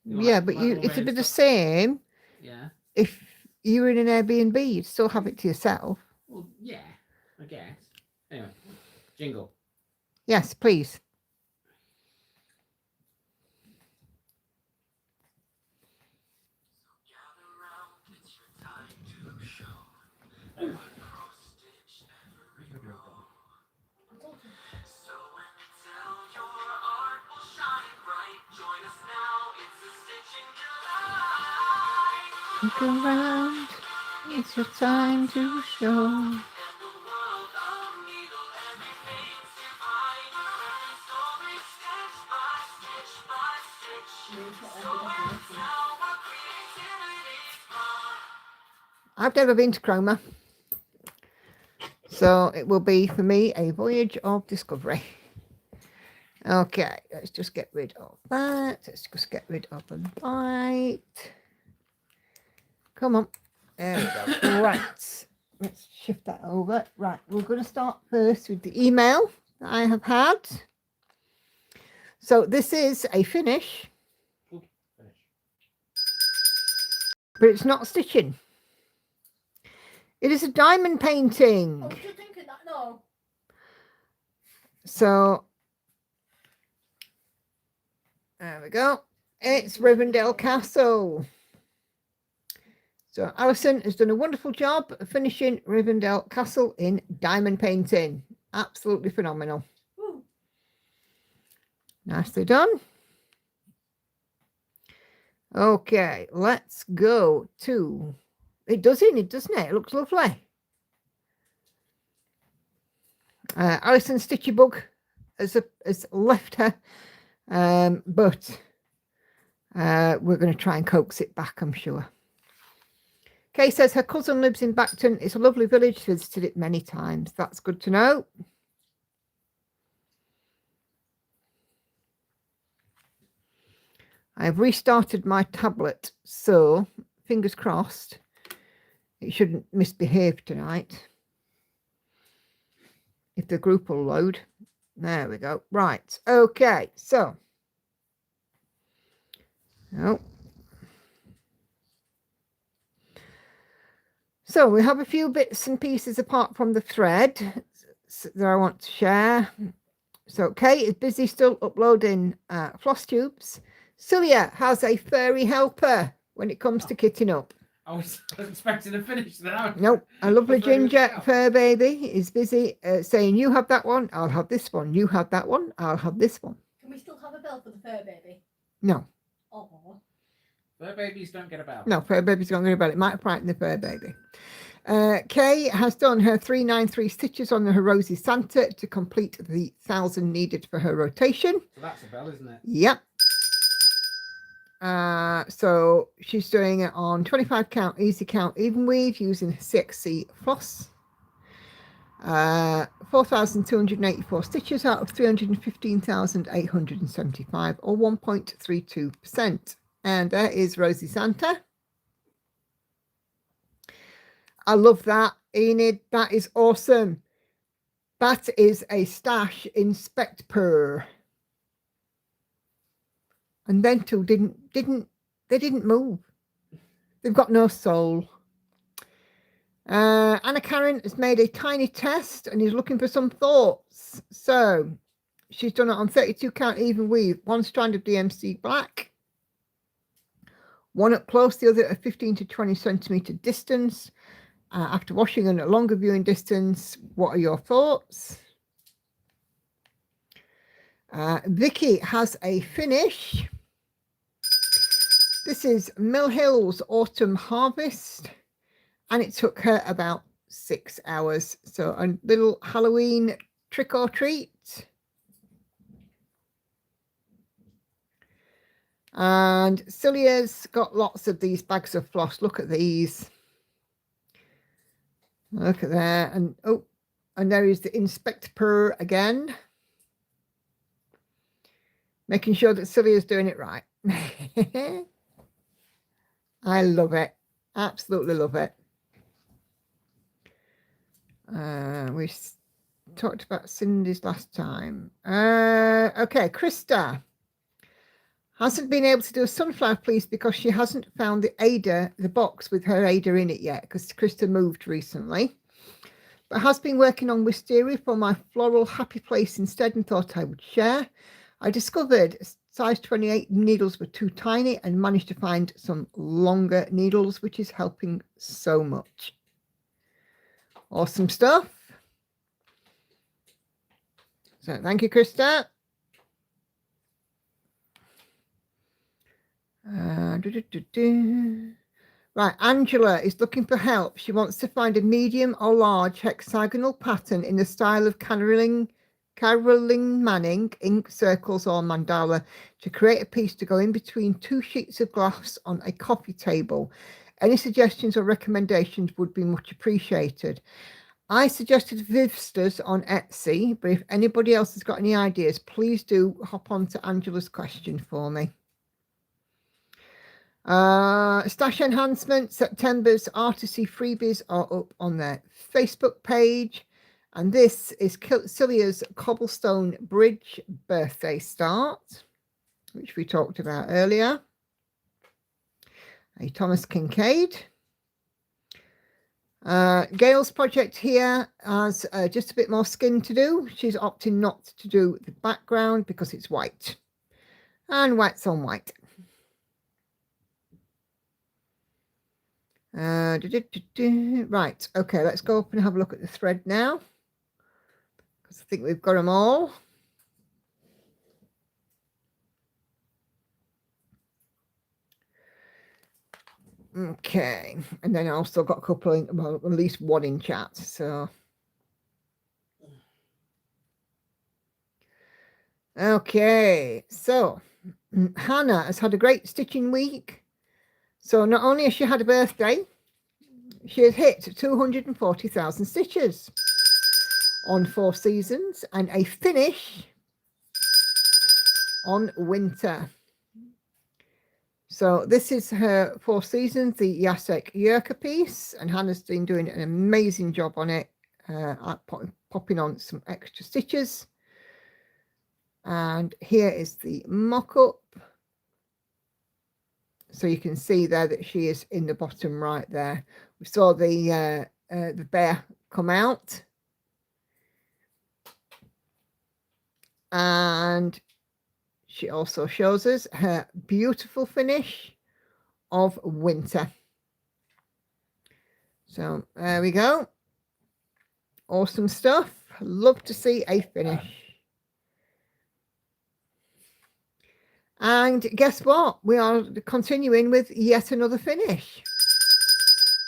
Yeah, but it'd be the same. Yeah. If you were in an Airbnb, you'd still have it to yourself. Well, yeah, I guess. Anyway, jingle. Yes, please. Look around, it's your time to show. I've never been to Cromer, so it will be for me a voyage of discovery. Okay, let's just get rid of that. Let's just get rid of the light. Come on. There we go. Right. Let's shift that over. Right. We're going to start first with the email that I have had. So this is a finish. Ooh, finish. But it's not stitching. It is a diamond painting. I was just thinking that, no. So there we go. It's Rivendell Castle. So Alison has done a wonderful job of finishing Rivendell Castle in diamond painting. Absolutely phenomenal. Woo. Nicely done. Okay, let's go to... It does in it, doesn't it? It looks lovely. Alison Stitchybug has left her, but we're going to try and coax it back, I'm sure. Kay says her cousin lives in Bacton. It's a lovely village. Visited it many times. That's good to know. I've restarted my tablet, so fingers crossed it shouldn't misbehave tonight. If the group will load. There we go. Right. Okay. So. Oh. So we have a few bits and pieces apart from the thread that I want to share. So Kate is busy still uploading floss tubes. Celia has a furry helper when it comes to kitting up. I was expecting to finish that. Nope. A lovely That's very ginger good. fur baby is busy saying, you have that one, I'll have this one. You have that one, I'll have this one. Can we still have a bell for the fur baby? No. Oh. Fur babies don't get about. No, fur babies don't get about it. Might frighten the fur baby. Kay has done her 393 stitches on her Rosie Santa to complete the 1,000 needed for her rotation. So that's a bell, isn't it? Yep. So she's doing it on 25 count, easy count, even weave using CXC floss. 4,284 stitches out of 315,875, or 1.32%. And there is Rosie Santa. I love that, Enid. That is awesome. That is a stash inspect per. And then two didn't move. They've got no soul. Anna Karen has made a tiny test and is looking for some thoughts. So she's done it on 32 count even weave, one strand of DMC black, one up close, the other at 15 to 20 centimeter distance. After washing and a longer viewing distance, what are your thoughts? Vicky has a finish. This is Mill Hill's Autumn Harvest, and it took her about 6 hours. So a little Halloween trick or treat. And Celia's got lots of these bags of floss. Look at these. Look at there. And oh, and there is the inspect per again. Making sure that Celia's doing it right. I love it. Absolutely love it. We talked about Cindy's last time. Okay, Krista hasn't been able to do a sunflower piece because she hasn't found the box with her Ada in it yet, because Krista moved recently. But has been working on wisteria for my floral happy place instead, and thought I would share. I discovered size 28 needles were too tiny and managed to find some longer needles, which is helping so much. Awesome stuff. So thank you, Krista. Right, Angela is looking for help. She wants to find a medium or large hexagonal pattern in the style of Caroline Manning, ink circles or mandala, to create a piece to go in between two sheets of glass on a coffee table. Any suggestions or recommendations would be much appreciated. I suggested Vivsters on Etsy, but if anybody else has got any ideas, please do hop on to Angela's question for me. Stash enhancement, September's Artisy freebies are up on their Facebook page. And this is Celia's Cobblestone Bridge birthday start, which we talked about earlier. A Thomas Kincaid. Gail's project here has just a bit more skin to do. She's opting not to do the background because it's white. And white's on white. Right, okay, let's go up and have a look at the thread now, because I think we've got them all. Okay, and then I also got a couple in, well, at least one in chat. So okay, so Hannah has had a great stitching week. So not only has she had a birthday, she has hit 240,000 stitches on 4 seasons and a finish on winter. So this is her 4 seasons, the Jacek Yerka piece, and Hannah's been doing an amazing job on it, popping on some extra stitches. And here is the mock-up. So you can see there that she is in the bottom right there. We saw the bear come out. And she also shows us her beautiful finish of winter. So there we go. Awesome stuff. Love to see a finish. And guess what? We are continuing with yet another finish.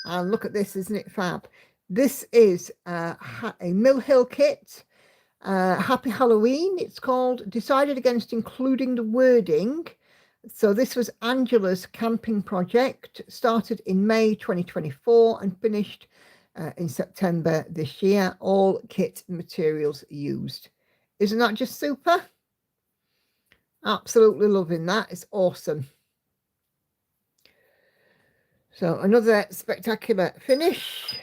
And look at this, isn't it fab? This is a Mill Hill kit. Happy Halloween, it's called. Decided against including the wording. So this was Angela's camping project, started in May 2024 and finished in September this year. All kit materials used. Isn't that just super? Absolutely loving that. It's awesome. So another spectacular finish.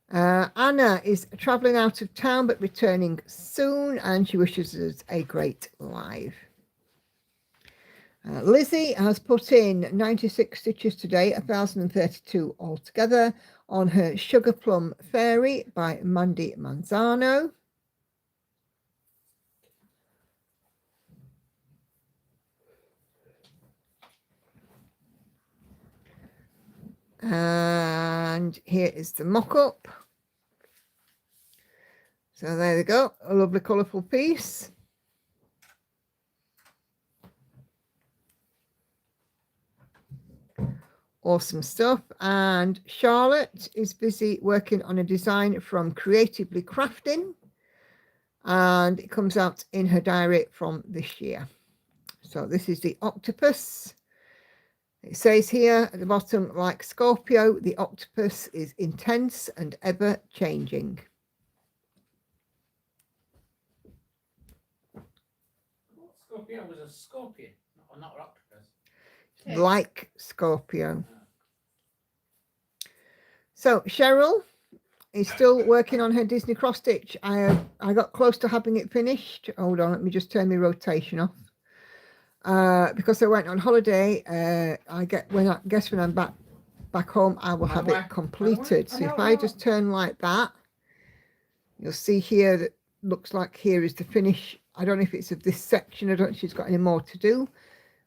Anna is traveling out of town but returning soon, and she wishes us a great live. Lizzie has put in 96 stitches today, 1,032 altogether, on her Sugar Plum Fairy by Mandy Manzano. And here is the mock-up. So there we go, a lovely colourful piece. Awesome stuff. And Charlotte is busy working on a design from Creatively Crafting, and it comes out in her diary from this year. So this is the octopus. It says here at the bottom, like Scorpio, the octopus is intense and ever changing. Scorpio was a scorpion, not an octopus. Like Scorpio. So Cheryl is still working on her Disney cross stitch. I got close to having it finished. Hold on, let me just turn my rotation off. Because I went on holiday, I guess when I'm back home, I will have it completed. So if I just turn like that, you'll see here that looks like here is the finish. I don't know if it's of this section. I don't know if she's got any more to do,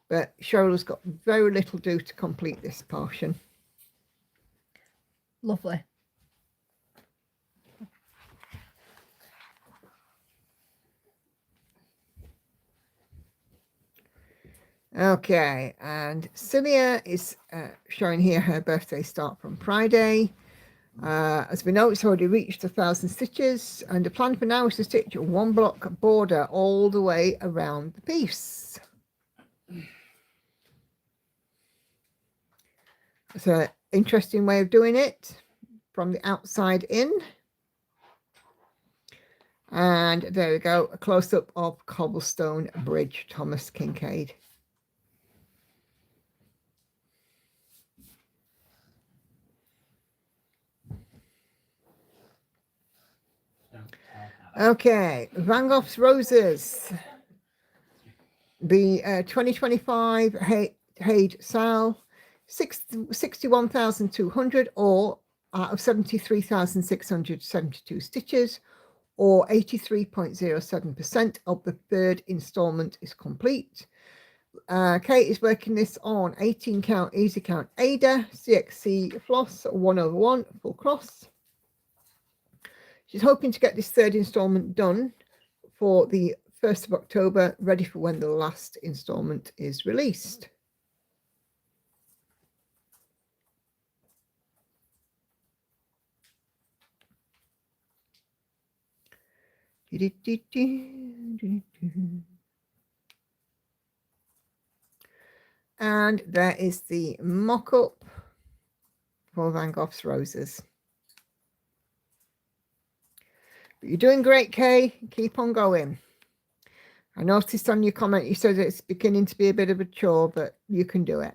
but Cheryl's got very little to do to complete this portion. Lovely. Okay, and Celia is showing here her birthday start from Friday. As we know, it's already reached 1,000 stitches, and the plan for now is to stitch a 1 block border all the way around the piece. It's an interesting way of doing it from the outside in. And there we go, a close-up of Cobblestone Bridge, Thomas Kincaid. Okay, Van Gogh's Roses. The 2025 Haid Sal, 61,200, or out of 73,672 stitches, or 83.07% of the third installment is complete. Kate is working this on 18 count easy count Ada, CXC floss 101 full cross. She's hoping to get this third installment done for the 1st of October, ready for when the last installment is released. And there is the mock-up for Van Gogh's Roses. But you're doing great, Kay. Keep on going. I noticed on your comment you said it's beginning to be a bit of a chore, but you can do it.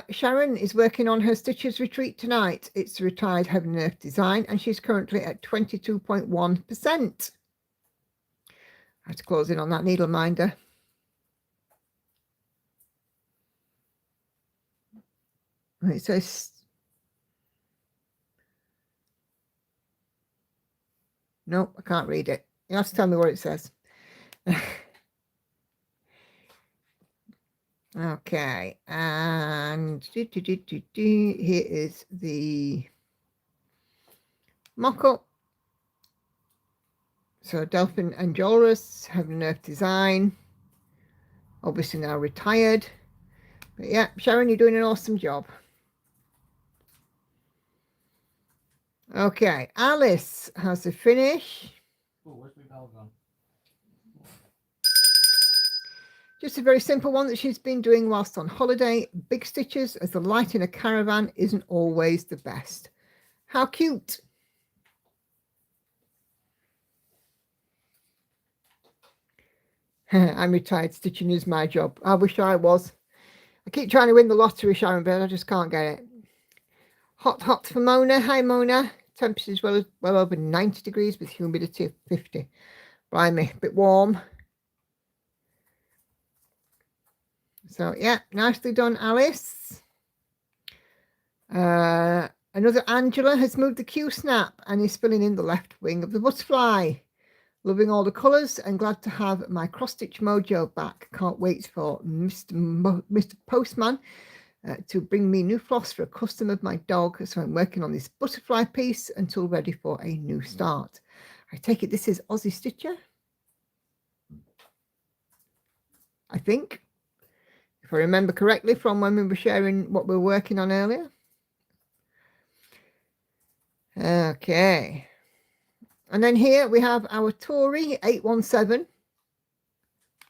Sharon is working on her Stitches Retreat tonight. It's a retired Heaven and Earth design, and she's currently at 22.1%. I have to close in on that needle minder. It says, nope, I can't read it. You have to tell me what it says. Okay, and here is the mock-up So Delphine and Joris, Heaven and Earth Design, obviously now retired. But yeah, Sharon, you're doing an awesome job. Okay, Alice has a finish. Oh, where's my bell gone? Just a very simple one that she's been doing whilst on holiday. Big stitches, as the light in a caravan isn't always the best. How cute. I'm retired. Stitching is my job. I wish I was. I keep trying to win the lottery, Sharon, but I just can't get it. Hot for Mona. Hi, Mona. Temperatures well over 90 degrees with humidity of 50. Blimey, a bit warm. So, yeah, nicely done, Alice. Another Angela has moved the Q-snap and is filling in the left wing of the butterfly. Loving all the colours and glad to have my cross-stitch mojo back. Can't wait for Mr. Postman to bring me new floss for a custom of my dog. So I'm working on this butterfly piece until ready for a new start. I take it this is Aussie Stitcher, I think, if I remember correctly from when we were sharing what we were working on earlier. Okay. And then here we have our Tory 817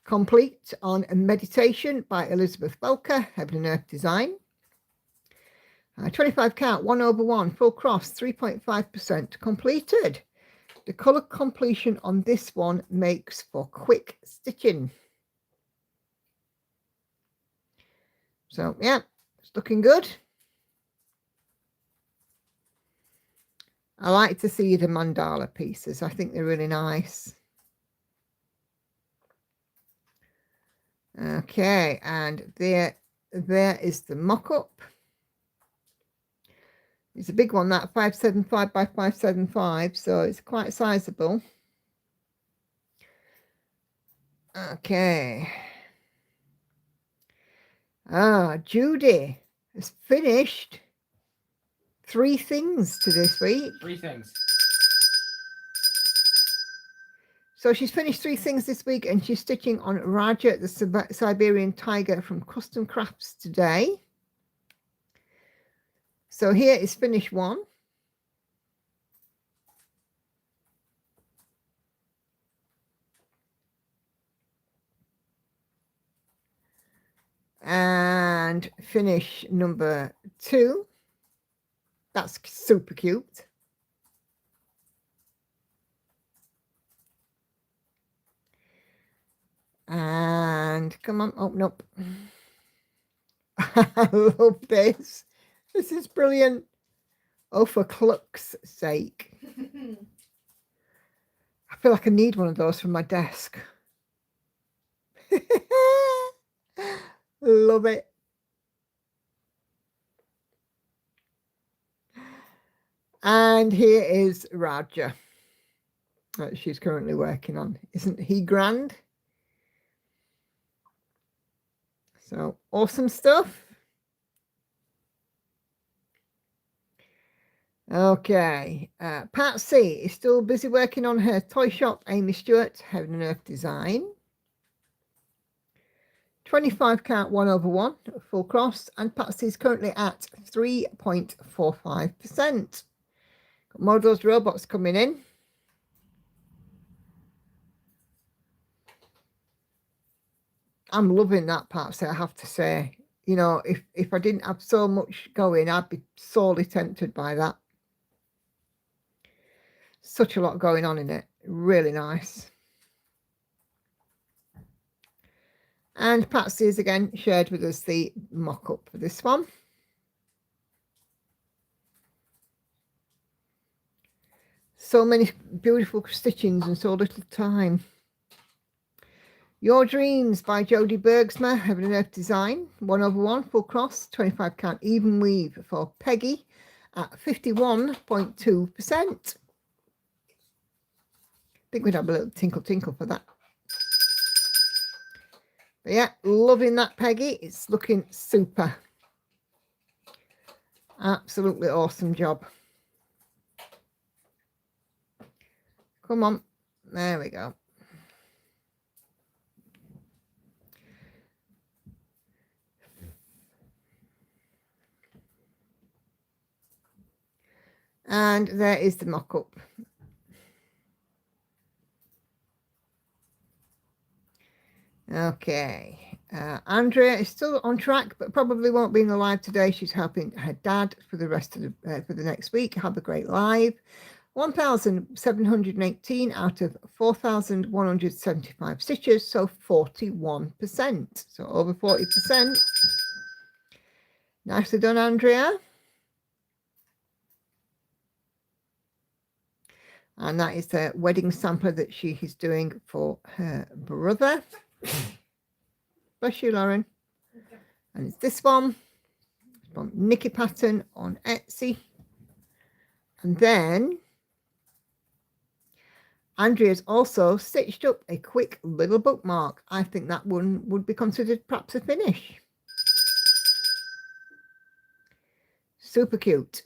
complete on a meditation by Elizabeth Belker, Heaven and Earth Design. 25 count, 1/1, full cross, 3.5% completed. The colour completion on this one makes for quick stitching. So, yeah, it's looking good. I like to see the mandala pieces. I think they're really nice. Okay, and there is the mock-up. It's a big one, that 575 by 575, so it's quite sizable. Okay. Judy has finished 3 things to this week. 3 things. So she's finished 3 things this week, and she's stitching on Raja, the Siberian tiger from Custom Crafts today. So here is finish 1. And finish number 2. That's super cute. And come on, open up. I love this. This is brilliant. Oh, for cluck's sake. I feel like I need one of those for my desk. Love it. And here is Raja that she's currently working on. Isn't he grand? So awesome stuff. Okay, Patsy is still busy working on her toy shop, Amy Stewart, Heaven and Earth Design. 25 count, 1/1, full cross, and Patsy is currently at 3.45%. Got more of those robots coming in. I'm loving that, Patsy, I have to say. You know, if I didn't have so much going, I'd be sorely tempted by that. Such a lot going on in it. Really nice. And Patsy has again shared with us the mock-up for this one. So many beautiful stitchings and so little time. Your Dreams by Jodie Bergsma, Heaven and Earth Design, 1/1, full cross, 25 count, even weave for Peggy at 51.2%. I think we'd have a little tinkle for that. But yeah, loving that, Peggy. It's looking super. Absolutely awesome job. Come on. There we go. And there is the mock-up. Okay. Andrea is still on track, but probably won't be in the live today. She's helping her dad for the rest of the next week. Have a great live. 1,718 out of 4,175 stitches, so 41%. So over 40%. Nicely done, Andrea. And that is the wedding sampler that she is doing for her brother. Bless you, Lauren. Okay. And it's this one from Nikki Patton on Etsy. And then Andrea's also stitched up a quick little bookmark. I think that one would be considered perhaps a finish. Super cute.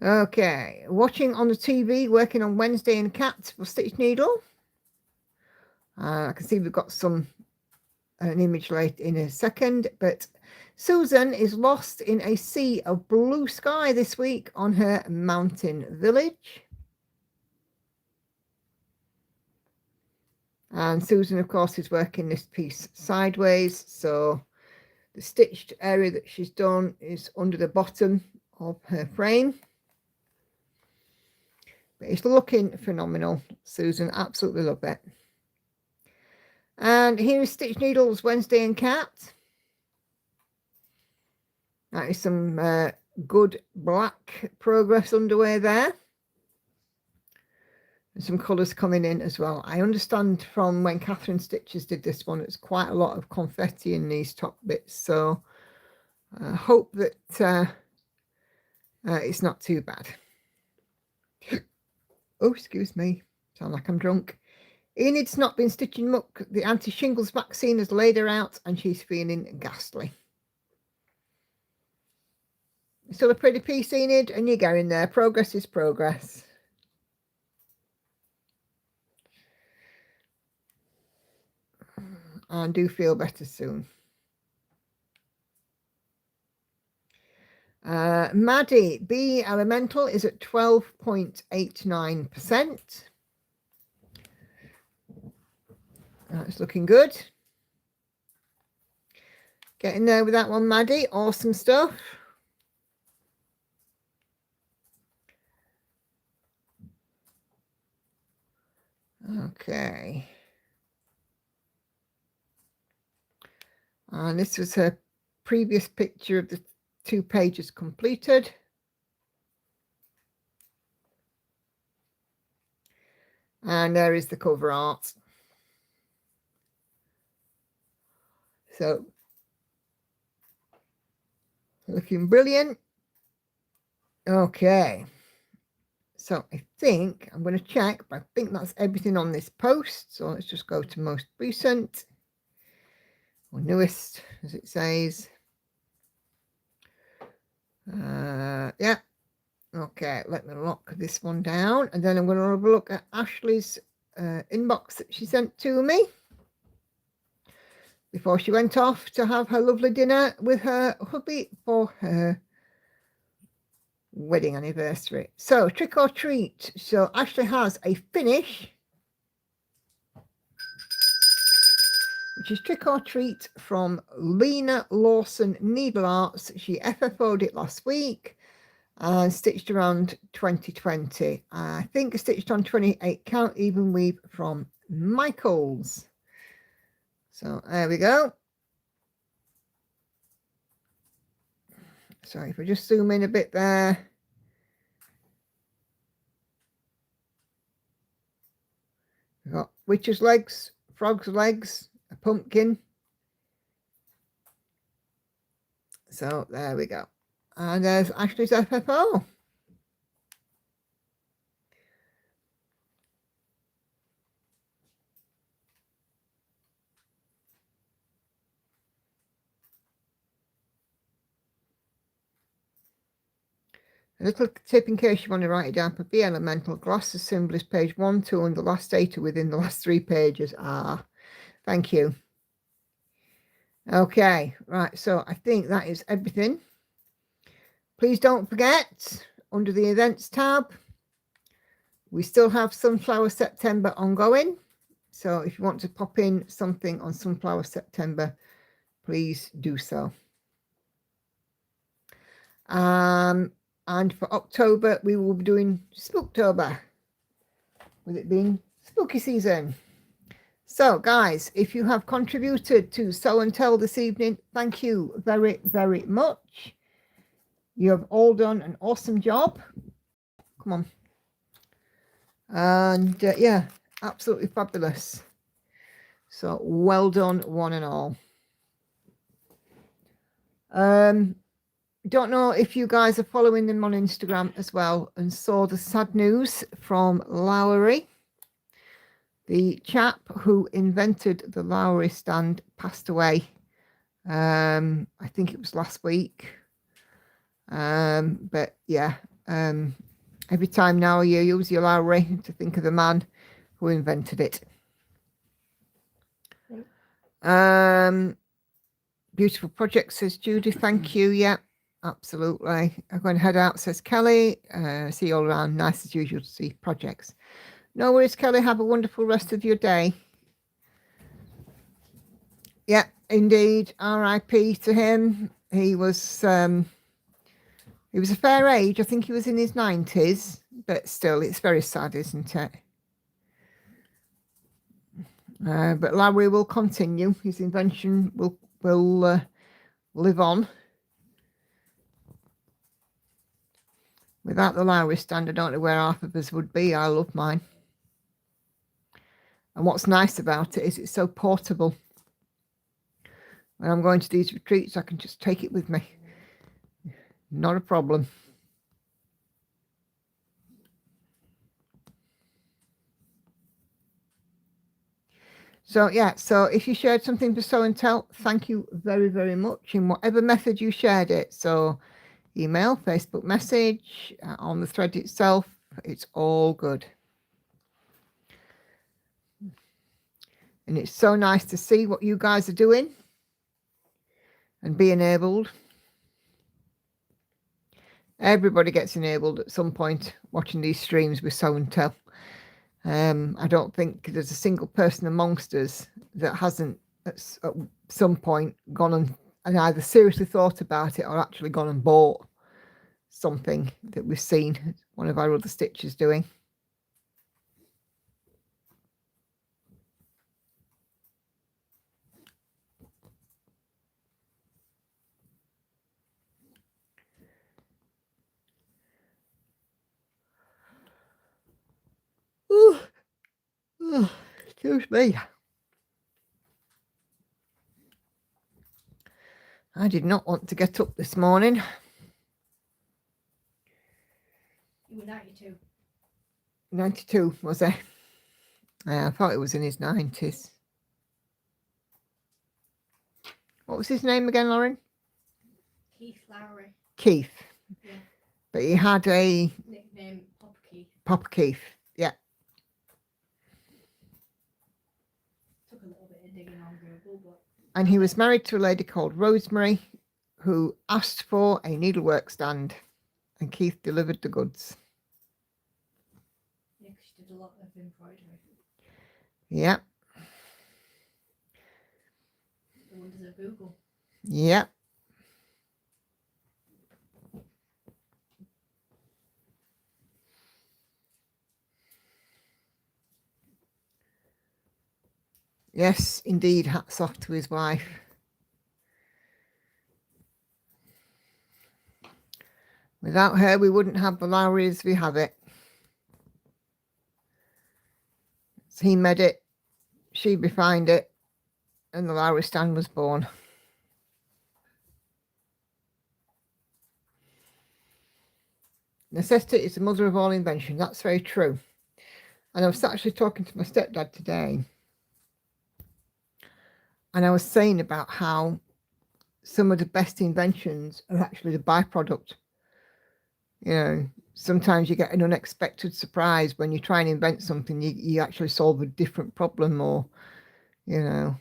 Okay, watching on the TV, working on Wednesday and Cat for Stitch Needle. I can see we've got an image late in a second, but Susan is lost in a sea of blue sky this week on her mountain village. And Susan, of course, is working this piece sideways, so the stitched area that she's done is under the bottom of her frame. But it's looking phenomenal, Susan. Absolutely love it. And here is Stitch Needles Wednesday and Cat. That is some good black progress underway there. And some colours coming in as well. I understand from when Catherine Stitches did this one, it's quite a lot of confetti in these top bits. So I hope that it's not too bad. Oh, excuse me. Sound like I'm drunk. Enid's not been stitching muck. The anti-shingles vaccine has laid her out and she's feeling ghastly. Still a pretty piece, Enid, and you're going there. Progress is progress. And do feel better soon. Maddie, B Elemental is at 12.89%. That's looking good. Getting there with that one, Maddie. Awesome stuff. Okay. And this was her previous picture of the 2 pages completed. And there is the cover art. So, looking brilliant. Okay. So I think I'm going to check, but I think that's everything on this post. So let's just go to most recent or newest, as it says. Yeah. Okay, let me lock this one down, and then I'm going to have a look at Ashley's inbox that she sent to me before she went off to have her lovely dinner with her hubby for her wedding anniversary. So trick or treat. So Ashley has a finish, which is Trick or Treat from Lena Lawson Needle Arts. She FFO'd it last week and stitched around 2020. I think stitched on 28 count even weave from Michaels. So there we go. So if we just zoom in a bit there. We've got witch's legs, frog's legs, a pumpkin. So there we go. And there's Ashley's FFO. A little tip in case you want to write it down for B elemental. Gloss the symbol is page 1, 2, and the last 8 are within the last 3 pages. Ah, thank you. Okay, right. So I think that is everything. Please don't forget, under the events tab, we still have Sunflower September ongoing. So if you want to pop in something on Sunflower September, please do so. And for October, we will be doing Spooktober, with it being spooky season. So, guys, if you have contributed to Sew and Tell this evening, thank you very, very much. You have all done an awesome job. Come on. And yeah, absolutely fabulous. So, well done, one and all. Don't know if you guys are following them on Instagram as well and saw the sad news from Lowry. The chap who invented the Lowry stand passed away. I think it was last week. But yeah, every time now you use your Lowry to think of the man who invented it. Beautiful project, says Judy. Thank you. Yeah, absolutely. I'm going to head out, says Kelly. See you all around. Nice as usual to see projects. No worries, Kelly. Have a wonderful rest of your day. Yeah, indeed. R.I.P. to him. He was a fair age. I think he was in his 90s, but still, it's very sad, isn't it? But Lowry will continue. His invention will live on. Without the Lowry stand, I don't know where half of us would be. I love mine. And what's nice about it is it's so portable. When I'm going to these retreats, I can just take it with me. Not a problem. So yeah, so if you shared something for Sew and Tell, thank you very, very much in whatever method you shared it. So email, Facebook message, on the thread itself, it's all good. And it's so nice to see what you guys are doing and be enabled. Everybody gets enabled at some point watching these streams with Sew and Tell. I don't think there's a single person amongst us that hasn't at some point gone and either seriously thought about it or actually gone and bought something that we've seen one of our other stitchers doing. Ooh. Oh, excuse me. I did not want to get up this morning. You were 92. 92, was he? I thought it was in his 90s. What was his name again, Lauren? Keith Lowry. Keith. Yeah. But he had a Nickname Papa Keith. Papa Keith, yeah. Took a little bit of digging on Google, but... And he was married to a lady called Rosemary who asked for a needlework stand, and Keith delivered the goods. Yeah, because she did a lot of embroidery. Yeah. The wonders of Google. Yeah. Yes, indeed. Hats off to his wife. Without her, we wouldn't have the Lowry as we have it. So he made it, she refined it, and the Lowry stand was born. Necessity is the mother of all invention. That's very true. And I was actually talking to my stepdad today. And I was saying about how some of the best inventions are actually the byproduct You know, sometimes you get an unexpected surprise when you try and invent something, you actually solve a different problem, or, you know.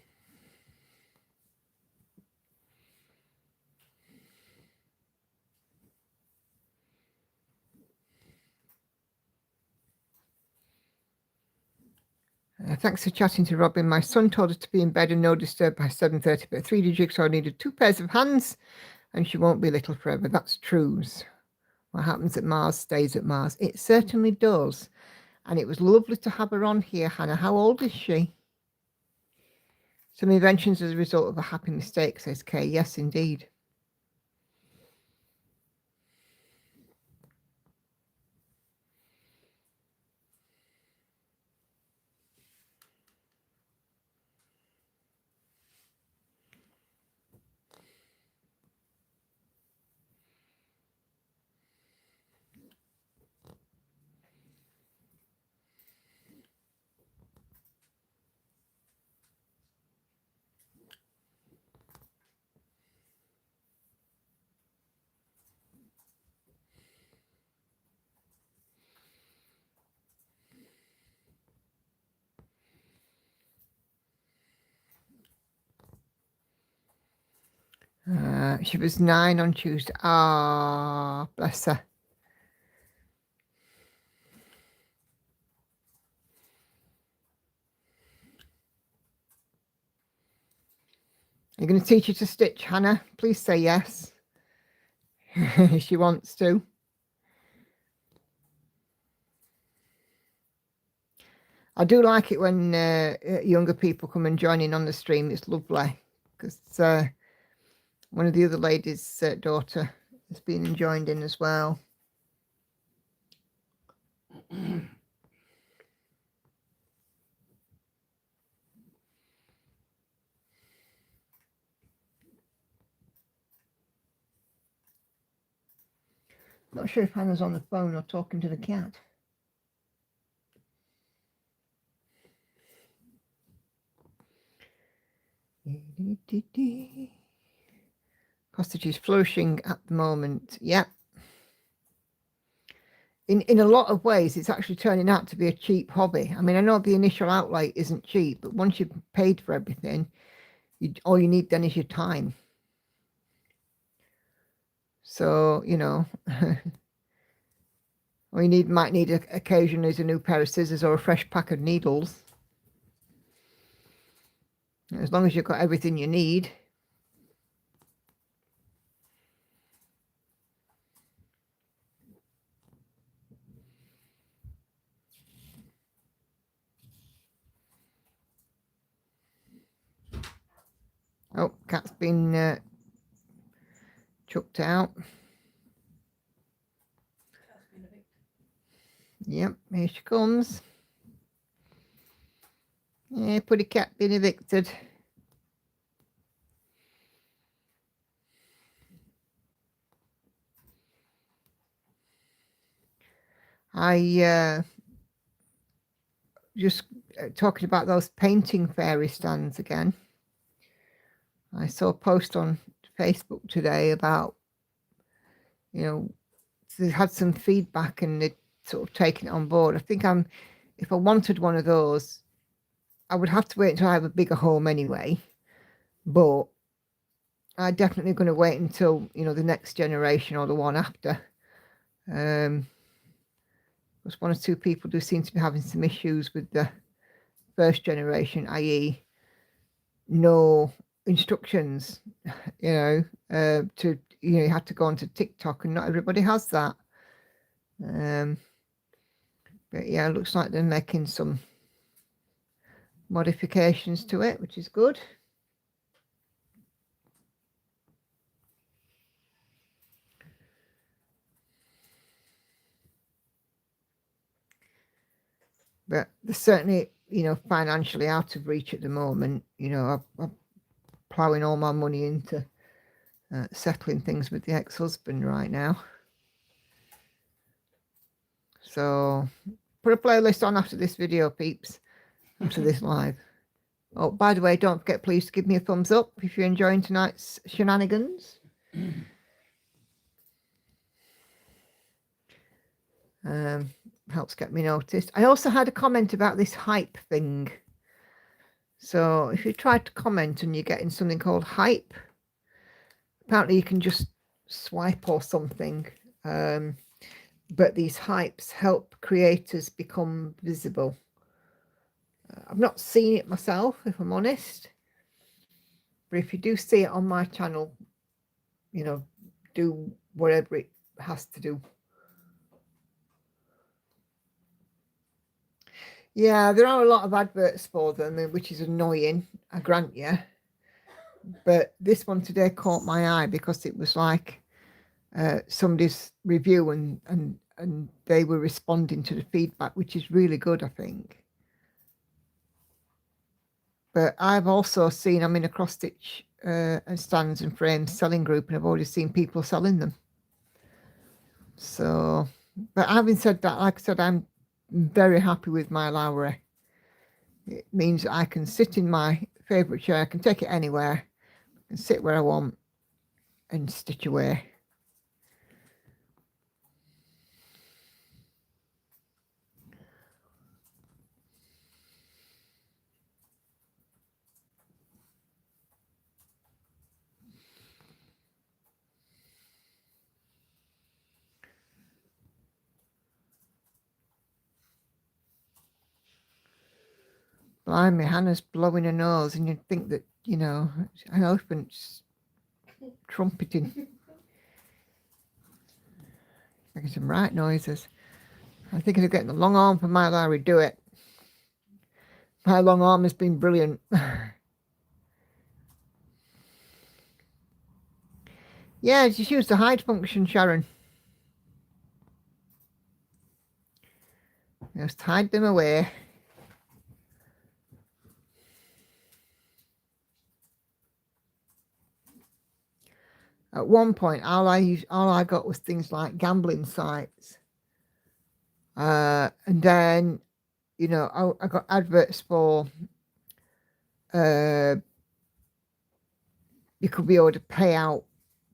Thanks for chatting to Robin. My son told us to be in bed and no disturb by 7:30, but 3D jigsaw needed 2 pairs of hands and she won't be little forever. That's true. What happens at Mars stays at Mars. It certainly does. And it was lovely to have her on here, Hannah. How old is she? Some inventions as a result of a happy mistake, says Kay. Yes, indeed. She was 9 on Tuesday. Ah, bless her. Are you going to teach her to stitch, Hannah? Please say yes. She wants to. I do like it when younger people come and join in on the stream. It's lovely because one of the other ladies' daughter has been joined in as well. Not sure if Hannah's on the phone or talking to the cat. Cottage is flourishing at the moment. Yeah. In a lot of ways, it's actually turning out to be a cheap hobby. I mean, I know the initial outlay isn't cheap, but once you've paid for everything, all you need then is your time. So, you know, all you might need occasionally is a new pair of scissors or a fresh pack of needles. As long as you've got everything you need. Oh, cat's been chucked out. Yep, here she comes. Yeah, pretty cat being evicted. I just talking about those painting fairy stands again. I saw a post on Facebook today about, you know, they had some feedback and they'd sort of taken it on board. I think if I wanted one of those, I would have to wait until I have a bigger home anyway. But I'm definitely going to wait until, you know, the next generation or the one after. Because 1 or 2 people do seem to be having some issues with the first generation, i.e. no instructions, you know, you have to go onto TikTok and not everybody has that. But yeah, it looks like they're making some modifications to it, which is good. But they're certainly, you know, financially out of reach at the moment. You know, I'm ploughing all my money into settling things with the ex-husband right now. So put a playlist on after this video, peeps, after this live. Oh, by the way, don't forget, please give me a thumbs up if you're enjoying tonight's shenanigans. Helps get me noticed. I also had a comment about this hype thing. So if you try to comment and you're getting something called hype, apparently you can just swipe or something. But these hypes help creators become visible. I've not seen it myself, if I'm honest. But if you do see it on my channel, you know, do whatever it has to do. Yeah, there are a lot of adverts for them, which is annoying, I grant you. But this one today caught my eye because it was like somebody's review and they were responding to the feedback, which is really good, I think. But I've also seen, I'm in a cross stitch and stands and frames selling group, and I've already seen people selling them. So, but having said that, like I said, I'm very happy with my Lowry. It means I can sit in my favourite chair, I can take it anywhere, and sit where I want and stitch away. Blimey, Hannah's blowing her nose, and you'd think that, you know, an elephant's trumpeting. Making some right noises. I'm thinking of getting a long arm for my Larry. Do it. My long arm has been brilliant. Yeah, just use the hide function, Sharon. Just hide them away. At one point, all I got was things like gambling sites, and then, you know, I got adverts for you could be able to pay out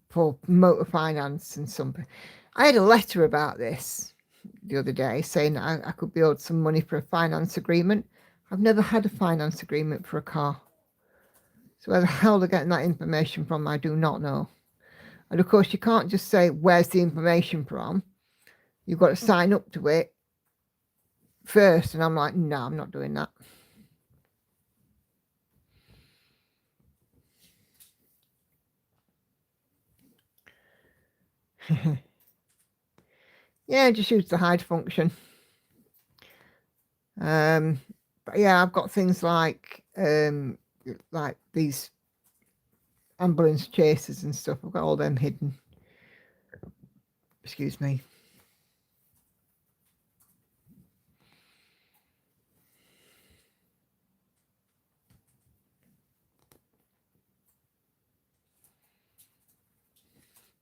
for motor finance and something. I had a letter about this the other day saying I could be owed some money for a finance agreement. I've never had a finance agreement for a car. So where the hell they're getting that information from, I do not know. And of course, you can't just say, where's the information from? You've got to sign up to it first. And I'm like, no, I'm not doing that. Yeah, just use the hide function. But yeah, I've got things like these ambulance chasers and stuff. I've got all them hidden. Excuse me.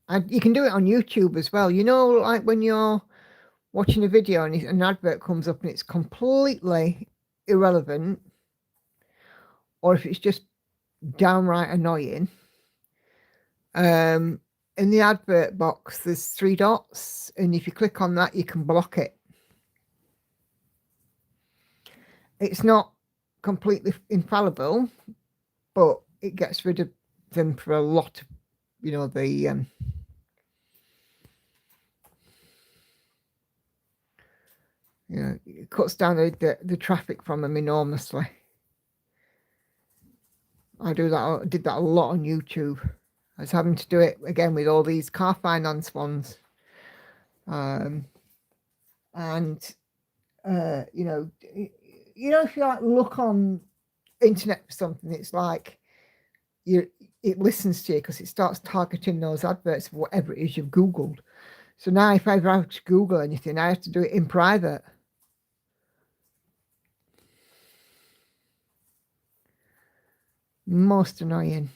And you can do it on YouTube as well. You know, like when you're watching a video and an advert comes up and it's completely irrelevant, or if it's just downright annoying, in the advert box there's 3 dots, and if you click on that you can block it. It's not completely infallible, but it gets rid of them for a lot of, you know, the you know, it cuts down the traffic from them enormously. I did that a lot on YouTube. I was having to do it again with all these car finance ones. And you know, if you like look on internet for something, it's like it listens to you because it starts targeting those adverts for whatever it is you've Googled. So now if I ever have to Google anything, I have to do it in private. Most annoying.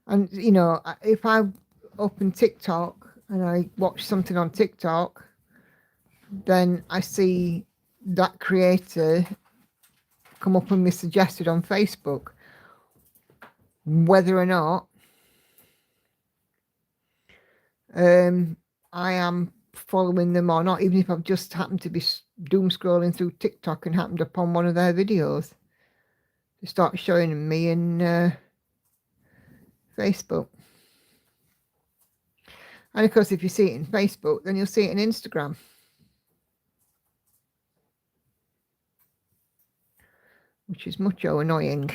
And, you know, if I open TikTok and I watch something on TikTok, then I see that creator come up and be suggested on Facebook. whether or not I am following them or not, even if I've just happened to be doom scrolling through TikTok and happened upon one of their videos. They start showing me in Facebook. And of course, if you see it in Facebook, then you'll see it in Instagram. Which is much annoying.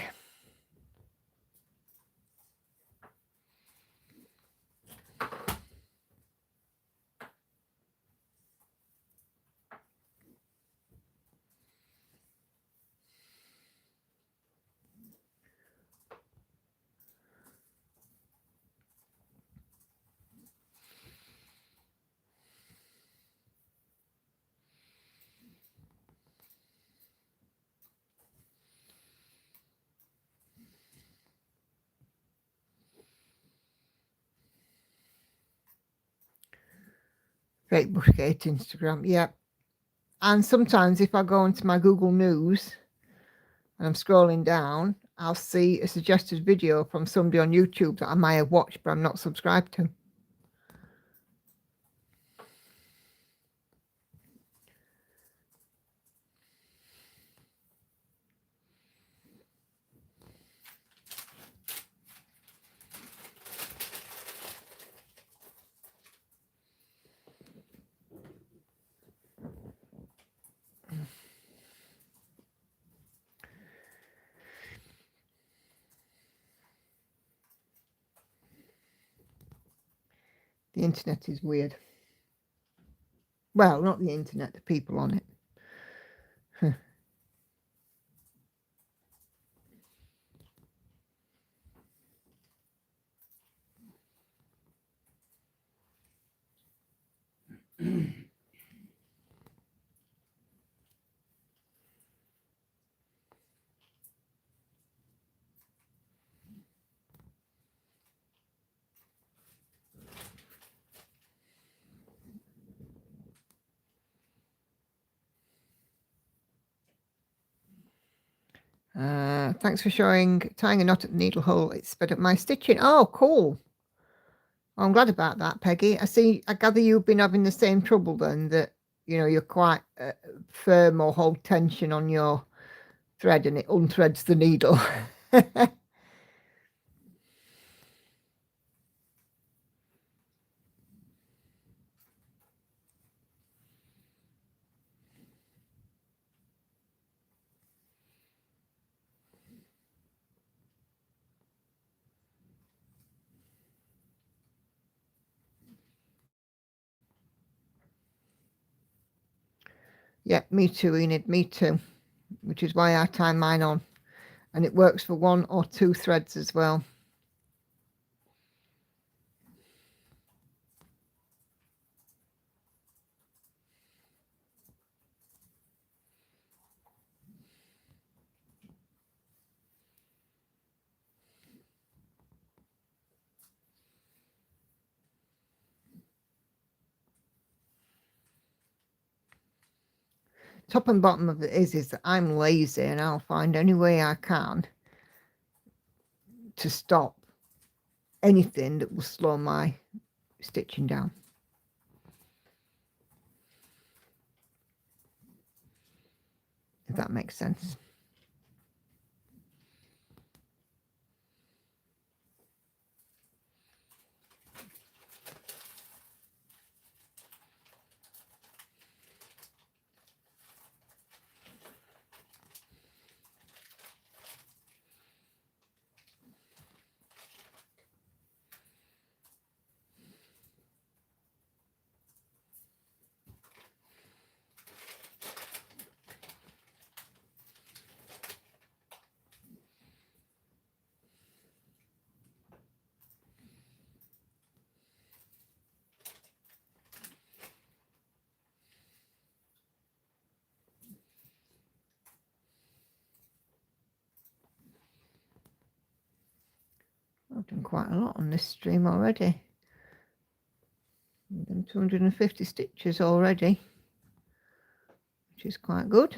Facebook, Instagram, yeah. And sometimes if I go into my Google News and I'm scrolling down, I'll see a suggested video from somebody on YouTube that I might have watched but I'm not subscribed to. The internet is weird. Well, not the internet, the people on it. Thanks for showing tying a knot at the needle hole. It sped up my stitching. Oh, cool. I'm glad about that, Peggy. I gather you've been having the same trouble then, that, you know, you're quite firm or hold tension on your thread and it unthreads the needle. Yeah, me too, Enid, me too. Which is why I tie mine on. And it works for 1 or 2 threads as well. Top and bottom of it is that I'm lazy and I'll find any way I can to stop anything that will slow my stitching down. If that makes sense. I've done quite a lot on this stream already. I've done 250 stitches already, which is quite good.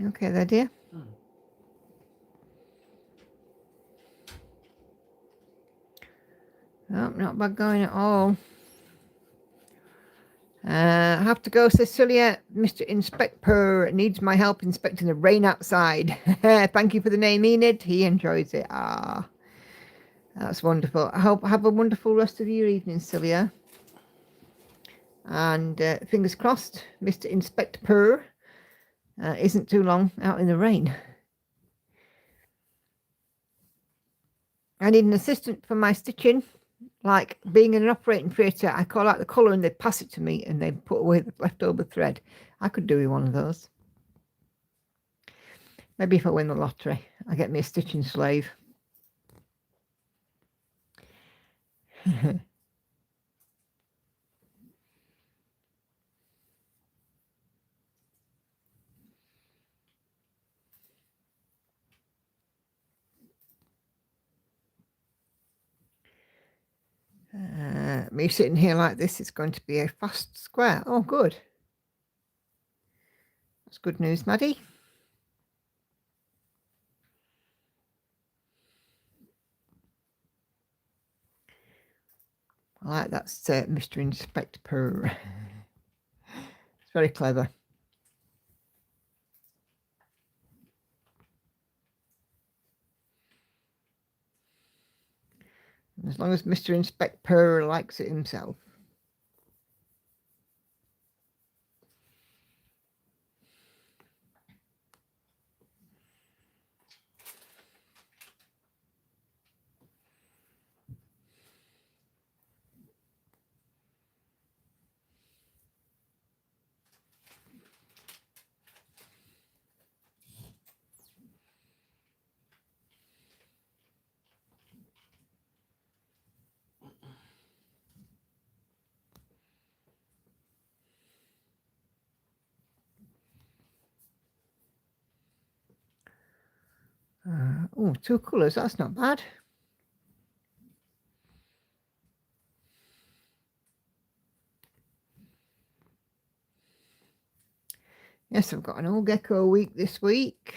Okay there, dear. Hmm. Oh, not bad going at all. I have to go, Cecilia. Mr. Inspector needs my help inspecting the rain outside. Thank you for the name, Enid. He enjoys it. Ah, that's wonderful. I hope have a wonderful rest of your evening, Celia. And fingers crossed, Mr. Inspector isn't too long out in the rain. I need an assistant for my stitching. Like being in an operating theatre, I call out the colour and they pass it to me and they put away the leftover thread. I could do with one of those. Maybe if I win the lottery, I get me a stitching slave. Me sitting here like this is going to be a fast square. Oh, good. That's good news, Maddie. I like that, Mr. Inspector. It's very clever. As long as Mr. Inspector likes it himself. Oh, 2 colours, that's not bad. Yes, I've got an old gecko week this week.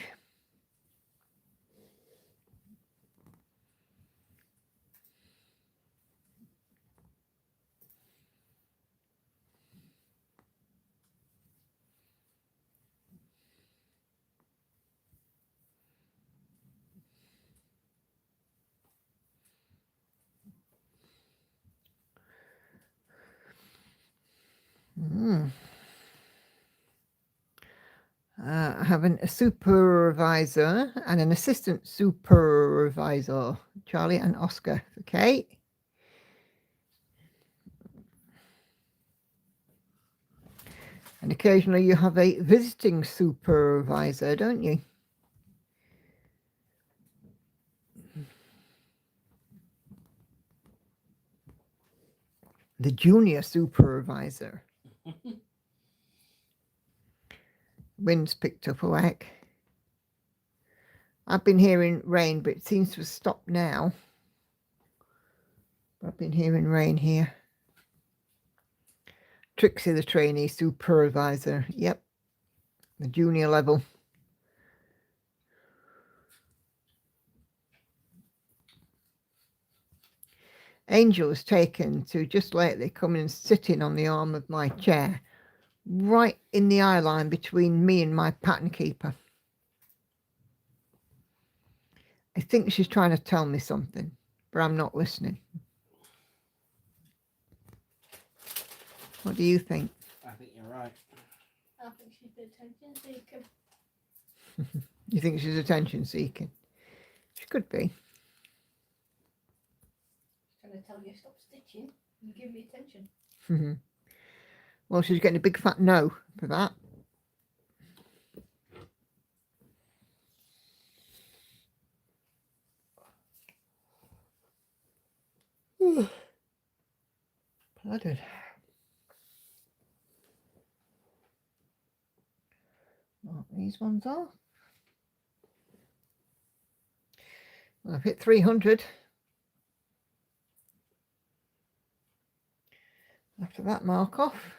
I have a supervisor and an assistant supervisor, Charlie and Oscar. Okay. And occasionally you have a visiting supervisor, don't you? The junior supervisor. Wind's picked up a whack. I've been hearing rain, but it seems to have stopped now. I've been hearing rain here. Trixie, the trainee supervisor. Yep. The junior level. Angel was taken to just lately coming and sitting on the arm of my chair, right in the eye line between me and my pattern keeper. I think she's trying to tell me something, but I'm not listening. What do you think? I think you're right. I think she's the attention seeker. You think she's attention seeking? She could be. She's trying to tell you stop stitching and give me attention. Well, she's getting a big fat no for that. Blooded. Well, these ones are. Well, I've hit 300. After that mark off,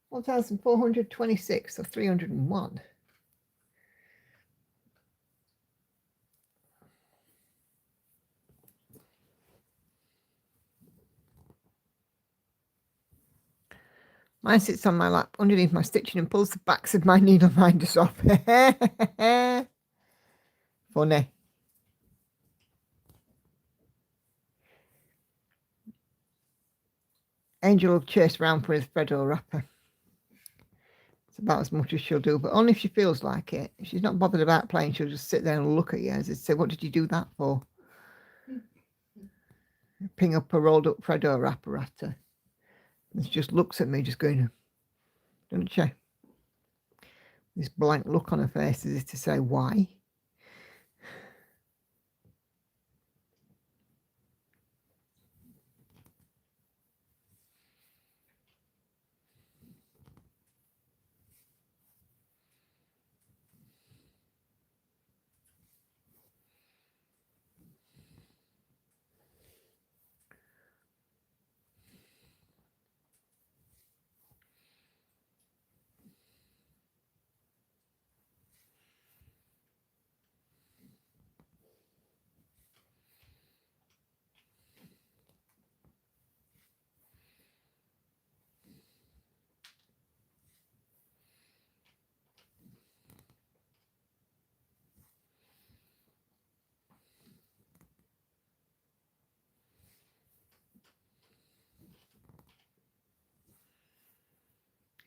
1,426 of 301. Mine sits on my lap underneath my stitching and pulls the backs of my needle minders off. Funny. Angel will chase around for his Freddo wrapper. It's about as much as she'll do, but only if she feels like it. If she's not bothered about playing, she'll just sit there and look at you as if say, what did you do that for? Ping up a rolled up Freddo wrapper at her. And she just looks at me, just going, doesn't she? This blank look on her face as if to say, why?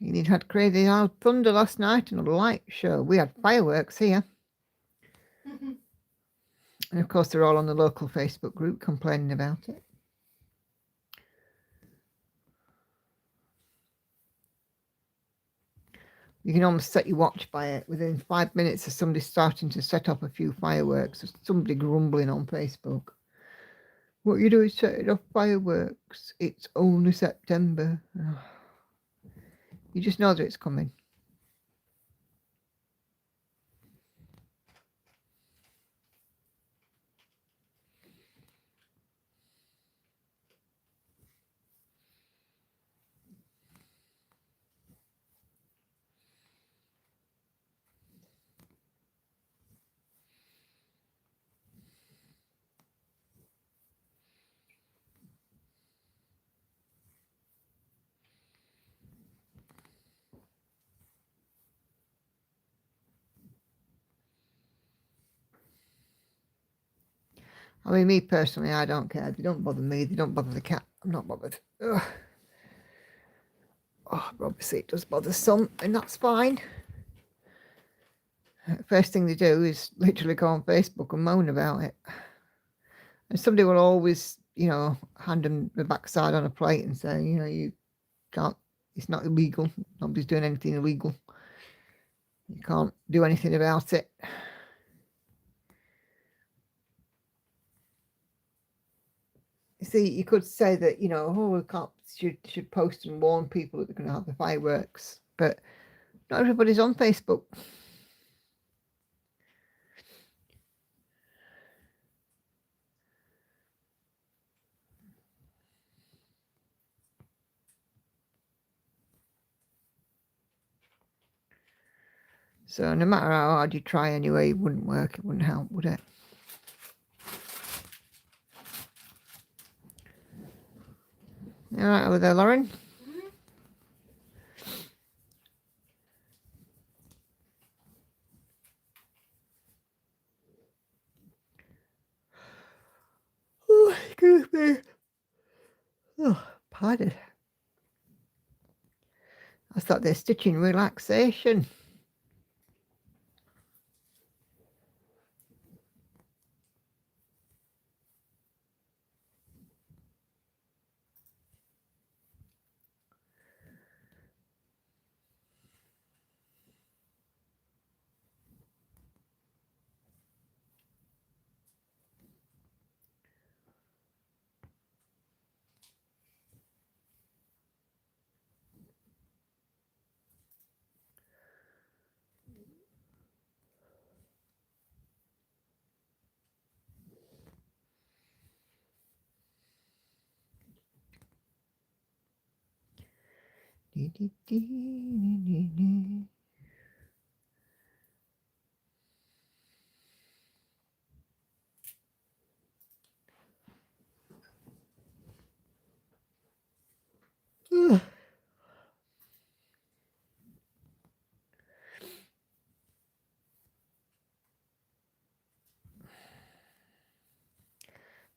Enid had crazy loud thunder last night and a light show. We had fireworks here. And of course, they're all on the local Facebook group complaining about it. You can almost set your watch by it. Within 5 minutes of somebody starting to set off a few fireworks, there's somebody grumbling on Facebook. What are you doing setting off fireworks? It's only September. You just know that it's coming. I mean, me personally, I don't care. They don't bother me. They don't bother the cat. I'm not bothered. Ugh. Oh, obviously it does bother some, and that's fine. First thing they do is literally go on Facebook and moan about it. And somebody will always, hand them the backside on a plate and say, you can't, it's not illegal. Nobody's doing anything illegal. You can't do anything about it. See, you could say that, the cops should post and warn people that they're going to have the fireworks, but not everybody's on Facebook. So no matter how hard you try anyway, it wouldn't work. It wouldn't help, would it? You all right over there, Lauren? Oh, excuse me. Oh, pardon. I thought they're stitching relaxation.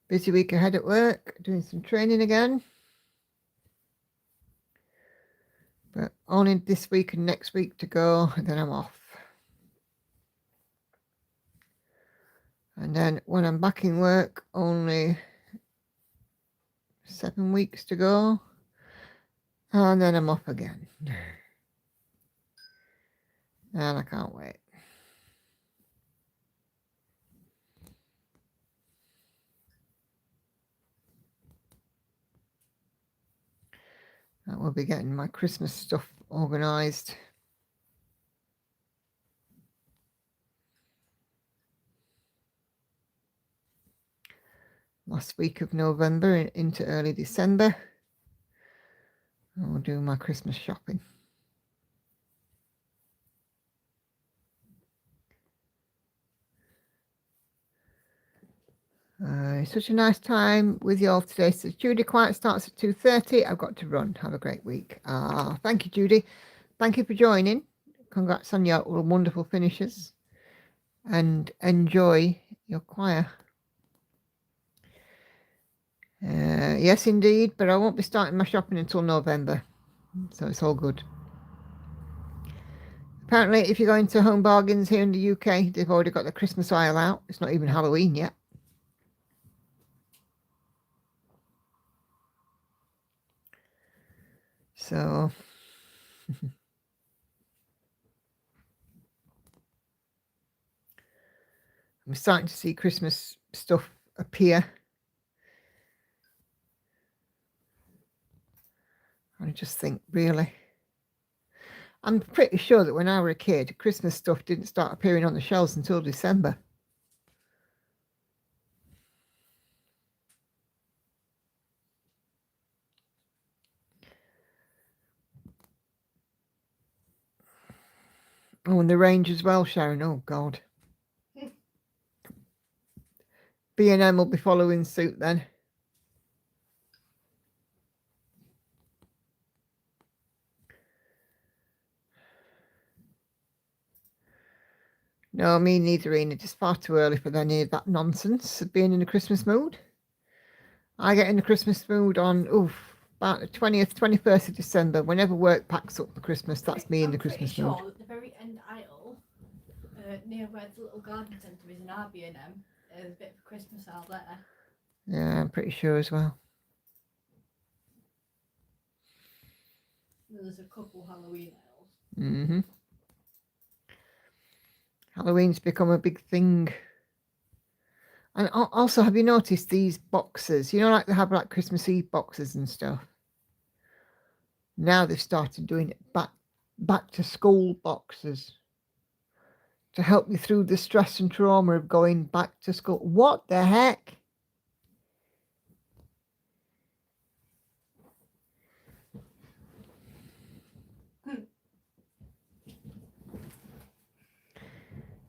Busy week ahead at work, doing some training again. But only this week and next week to go, and then I'm off. And then when I'm back in work, only 7 weeks to go. And then I'm off again. And I can't wait. I will be getting my Christmas stuff organised. Last week of November into early December. I'll do my Christmas shopping. It's such a nice time with you all today. So Judy, quiet starts at 2:30. I've got to run. Have a great week. Thank you, Judy. Thank you for joining. Congrats on your wonderful finishes. And enjoy your choir. Yes, indeed. But I won't be starting my shopping until November. So it's all good. Apparently, if you're going to Home Bargains here in the UK, they've already got the Christmas aisle out. It's not even Halloween yet. So I'm starting to see Christmas stuff appear. I just think, really, I'm pretty sure that when I was a kid, Christmas stuff didn't start appearing on the shelves until December. Oh, and the range as well, Sharon. Oh, God. B&M will be following suit then. No, me neither, Enid. It's far too early for any of that nonsense of being in the Christmas mood. I get in the Christmas mood on, about the 20th, 21st of December. Whenever work packs up for Christmas, that's me in the Christmas mood. I'm pretty sure at the very end aisle, near where the little garden centre is in our B&M, there's a bit of a Christmas aisle there. Yeah, I'm pretty sure as well. There's a couple Halloween aisles. Mm-hmm. Halloween's become a big thing. And also, have you noticed these boxes? You know, like they have like Christmas Eve boxes and stuff. Now they've started doing it back to school boxes to help you through the stress and trauma of going back to school. What the heck?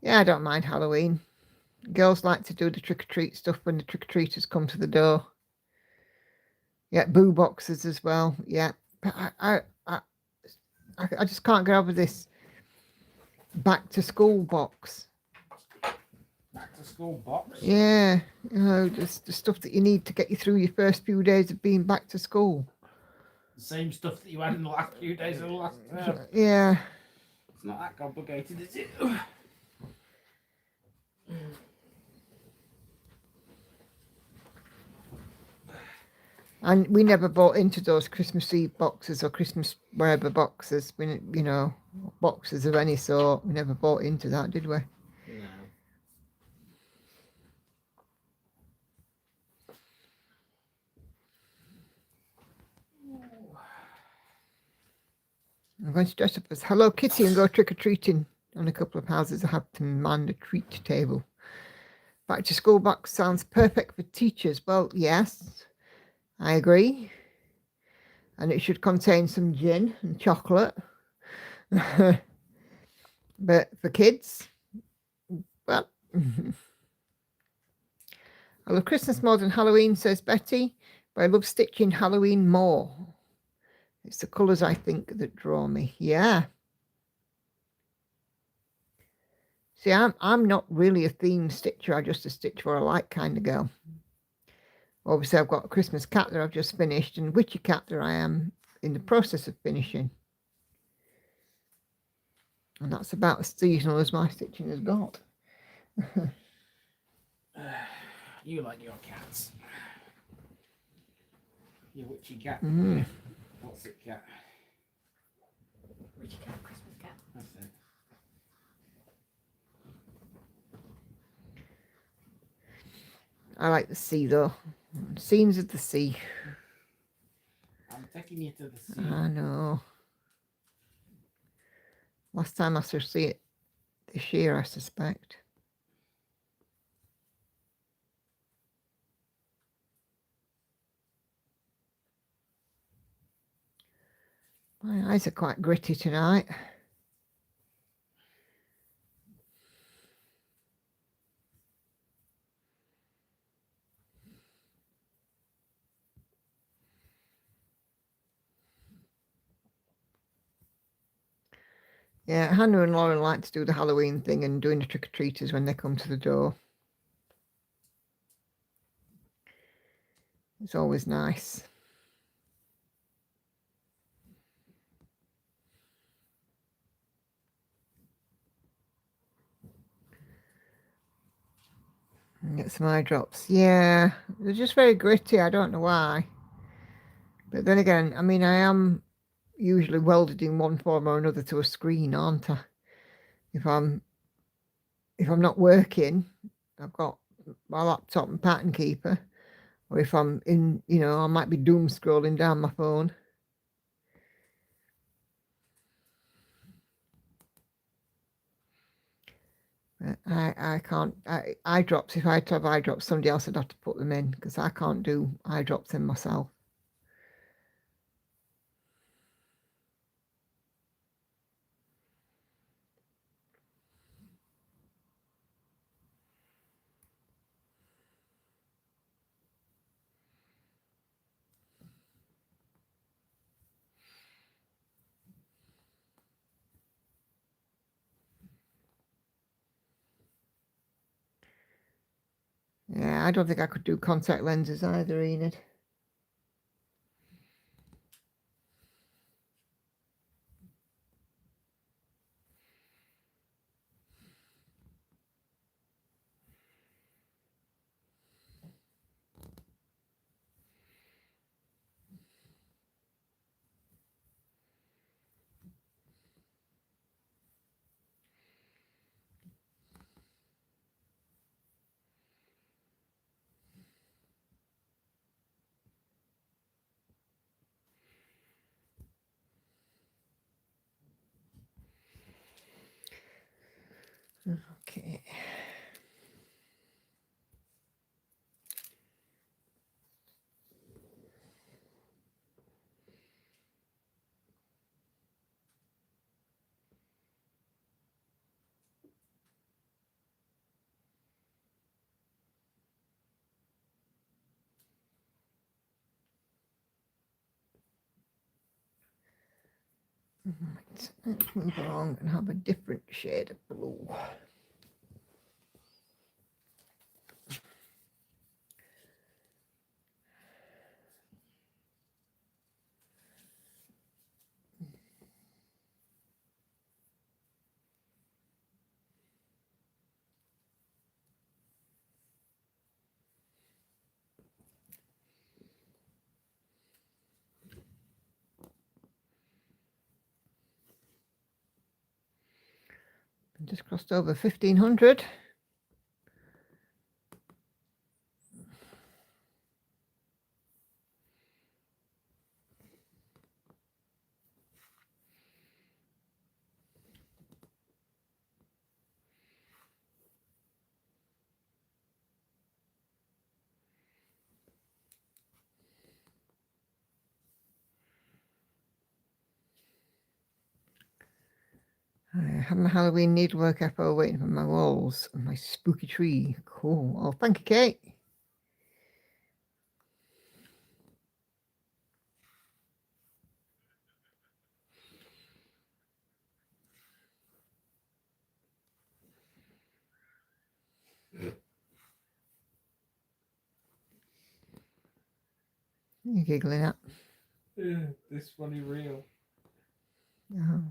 Yeah, I don't mind Halloween. Girls like to do the trick-or-treat stuff when the trick-or-treaters come to the door. Yeah, boo boxes as well. Yeah, but I just can't get over this back-to-school box. Back-to-school box? Yeah, you know, just the stuff that you need to get you through your first few days of being back to school. The same stuff that you had in the last few days of the last term. Yeah. It's not that complicated, is it? And we never bought into those Christmas Eve boxes or Christmas wherever boxes. Boxes of any sort. We never bought into that, did we? No. I'm going to dress up as Hello Kitty and go trick-or-treating on a couple of houses. I have to man the treat table. Back to school box sounds perfect for teachers. Well, yes, I agree. And it should contain some gin and chocolate. But for kids, well, I love Christmas more than Halloween, says Betty, but I love stitching Halloween more. It's the colours, I think, that draw me. Yeah. See, I'm not really a theme stitcher. I'm just a stitch what I like kind of girl. Obviously, I've got a Christmas cat that I've just finished and witchy cat that I am in the process of finishing. And that's about as seasonal as my stitching has got. You like your cats. Your witchy cat. Mm. What's it, cat? Which cat? Christmas cat. That's it. I like the sea though. Scenes of the sea. I'm taking you to the sea. I know. Last time I shall see it this year, I suspect. My eyes are quite gritty tonight. Yeah, Hannah and Lauren like to do the Halloween thing and doing the trick-or-treaters when they come to the door. It's always nice. And get some eye drops. Yeah, they're just very gritty. I don't know why. But then again, I mean, I am usually welded in one form or another to a screen, aren't I? If I'm not working, I've got my laptop and pattern keeper. Or if I'm in, I might be doom scrolling down my phone. I can't, eye drops, if I had to have eye drops, somebody else would have to put them in because I can't do eye drops in myself. Yeah, I don't think I could do contact lenses either, Enid. Okay. Right, let's move along and have a different shade of blue. Just crossed over 1,500. I have my Halloween needlework FO waiting for my walls and my spooky tree. Cool. Oh, thank you, Kate. You're giggling at. This funny reel. Oh.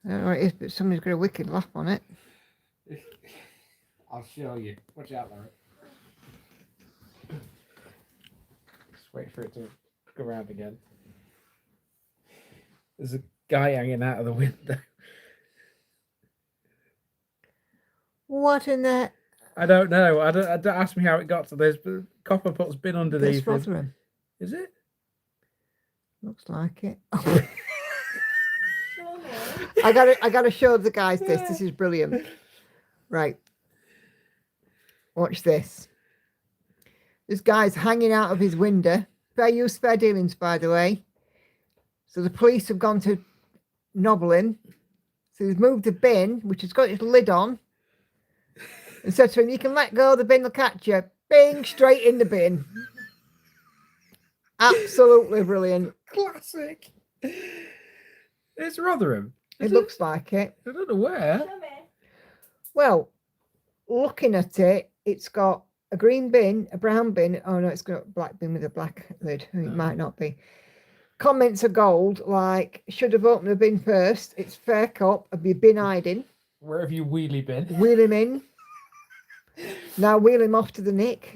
I don't know what it is, but somebody's got a wicked laugh on it. I'll show you. Watch out, Larry. Just wait for it to go around again. There's a guy hanging out of the window. What in the... I don't know. I don't ask me how it got to this, but Copper Pot's been underneath. That's Rotherham. Is it? Looks like it. I gotta show the guys this. This is brilliant. Right. Watch this. This guy's hanging out of his window. Fair use, fair dealings, by the way. So the police have gone to nobble him. So he's moved the bin, which has got its lid on, and said to him, "You can let go, the bin will catch you." Bing, straight in the bin. Absolutely brilliant. Classic. It's Rotherham. It looks like it. I don't know where. Well, looking at it, it's got a green bin, a brown bin. Oh no, it's got a black bin with a black lid. It might not be. Comments are gold, like, should have opened the bin first. It's fair cop. I'd be bin hiding. Where have you wheelie been? Wheel him in. Now wheel him off to the nick.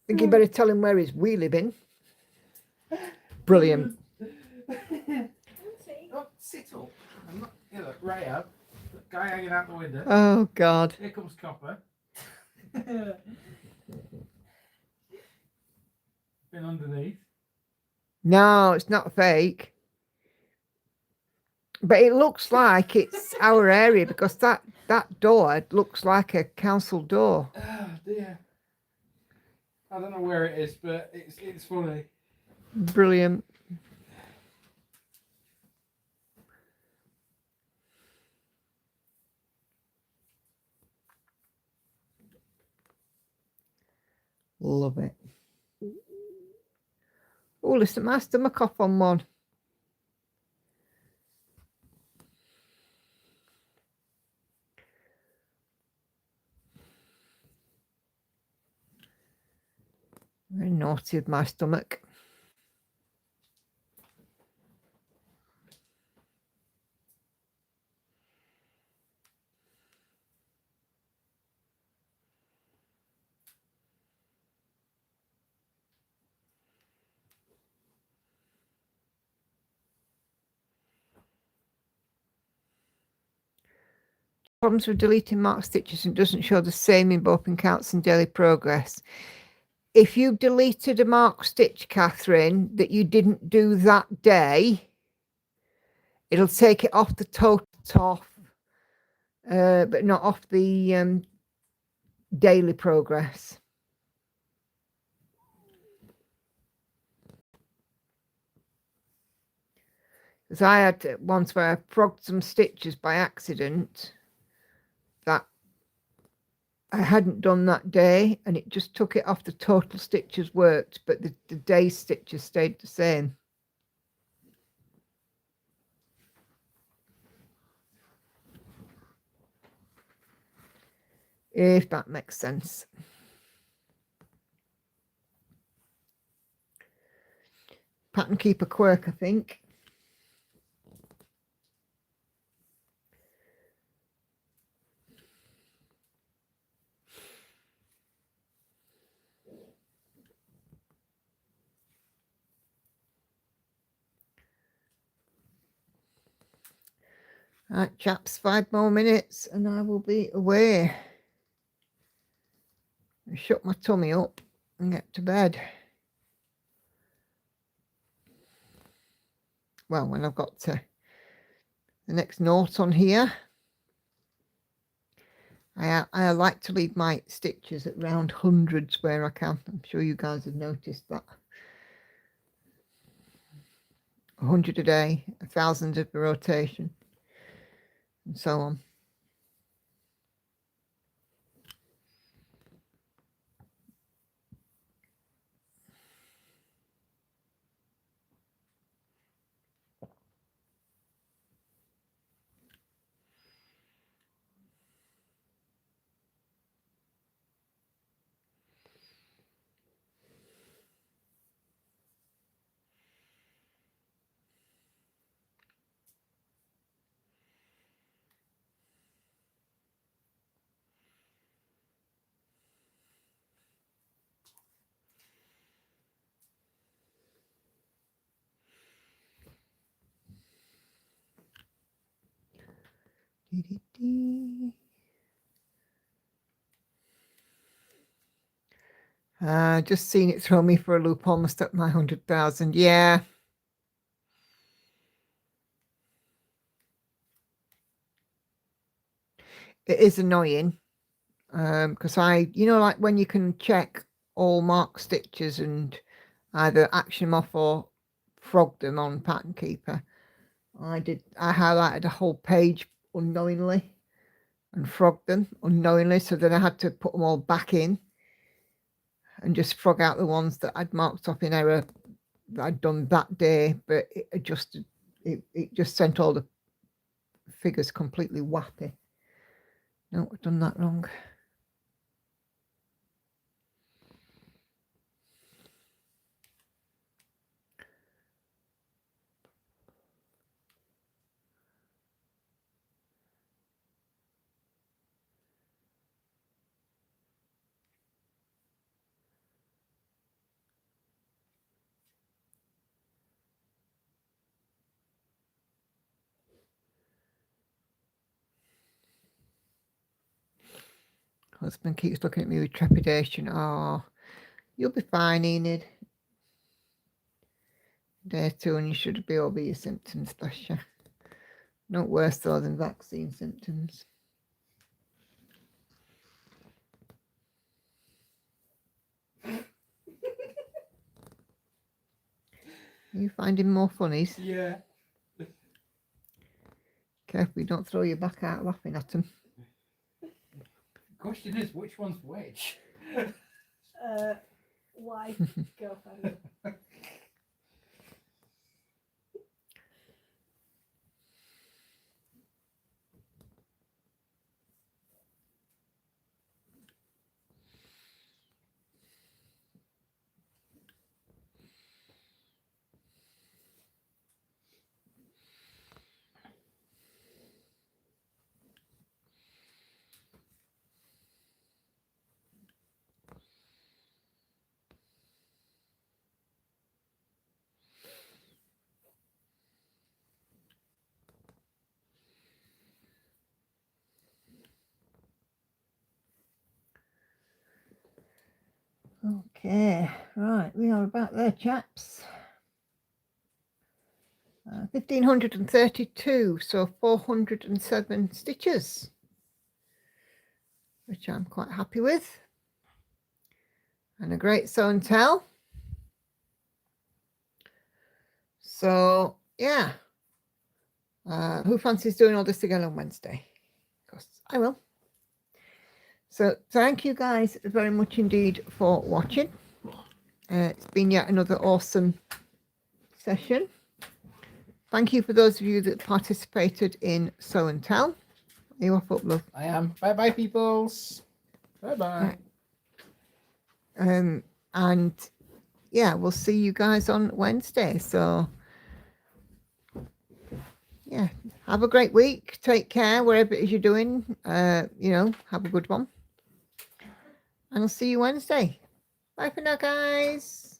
Think you better tell him where his wheelie bin. Brilliant. Oh, sit up. I'm not. Here, look, right up. Guy hanging out the window. Oh God. Here comes Copper. Been underneath. No, it's not fake. But it looks like it's our area because that door looks like a council door. Oh dear. I don't know where it is, but it's funny. Brilliant. Love it. Oh, listen, my stomach off on one. Very naughty with my stomach. Problems with deleting marked stitches and doesn't show the same in both counts and daily progress. If you've deleted a marked stitch, Catherine, that you didn't do that day, it'll take it off the total off, but not off the daily progress. Because I had once where I frogged some stitches by accident that I hadn't done that day, and it just took it off the total stitches worked, but the day stitches stayed the same. If that makes sense. Pattern keeper quirk, I think. Right, chaps, 5 more minutes and I will be away. I shut my tummy up and get to bed. Well, when I've got to the next note on here, I like to leave my stitches at round hundreds where I can. I'm sure you guys have noticed that. 100 a day, 1,000 of the rotation, and so on. Just seen it throw me for a loop, almost at my 100,000. Yeah. It is annoying. Because like when you can check all mark stitches and either action them off or frog them on Pattern Keeper. I highlighted a whole page unknowingly and frogged them unknowingly, so then I had to put them all back in and just frog out the ones that I'd marked up in error that I'd done that day, but it adjusted, it just sent all the figures completely wappy. No, I've done that wrong. Husband keeps looking at me with trepidation. Oh, you'll be fine, Enid. Day 2 and you should be over your symptoms, bless you. Not worse though than vaccine symptoms. Are you finding more funnies? Yeah. Careful you don't throw your back out laughing at them. Question is, which one's which? Wife, girlfriend. Okay, right, we are about there, chaps. 1,532, so 407 stitches, which I'm quite happy with. And a great sew and tell. So, yeah. Who fancies doing all this again on Wednesday? Of course, I will. So thank you guys very much indeed for watching. It's been yet another awesome session. Thank you for those of you that participated in Sew and Tell. Are you off up, love? I am. Bye bye, peoples. Bye bye. And yeah, we'll see you guys on Wednesday. So yeah, have a great week. Take care wherever it is you're doing. Have a good one. And I'll see you Wednesday. Bye for now, guys.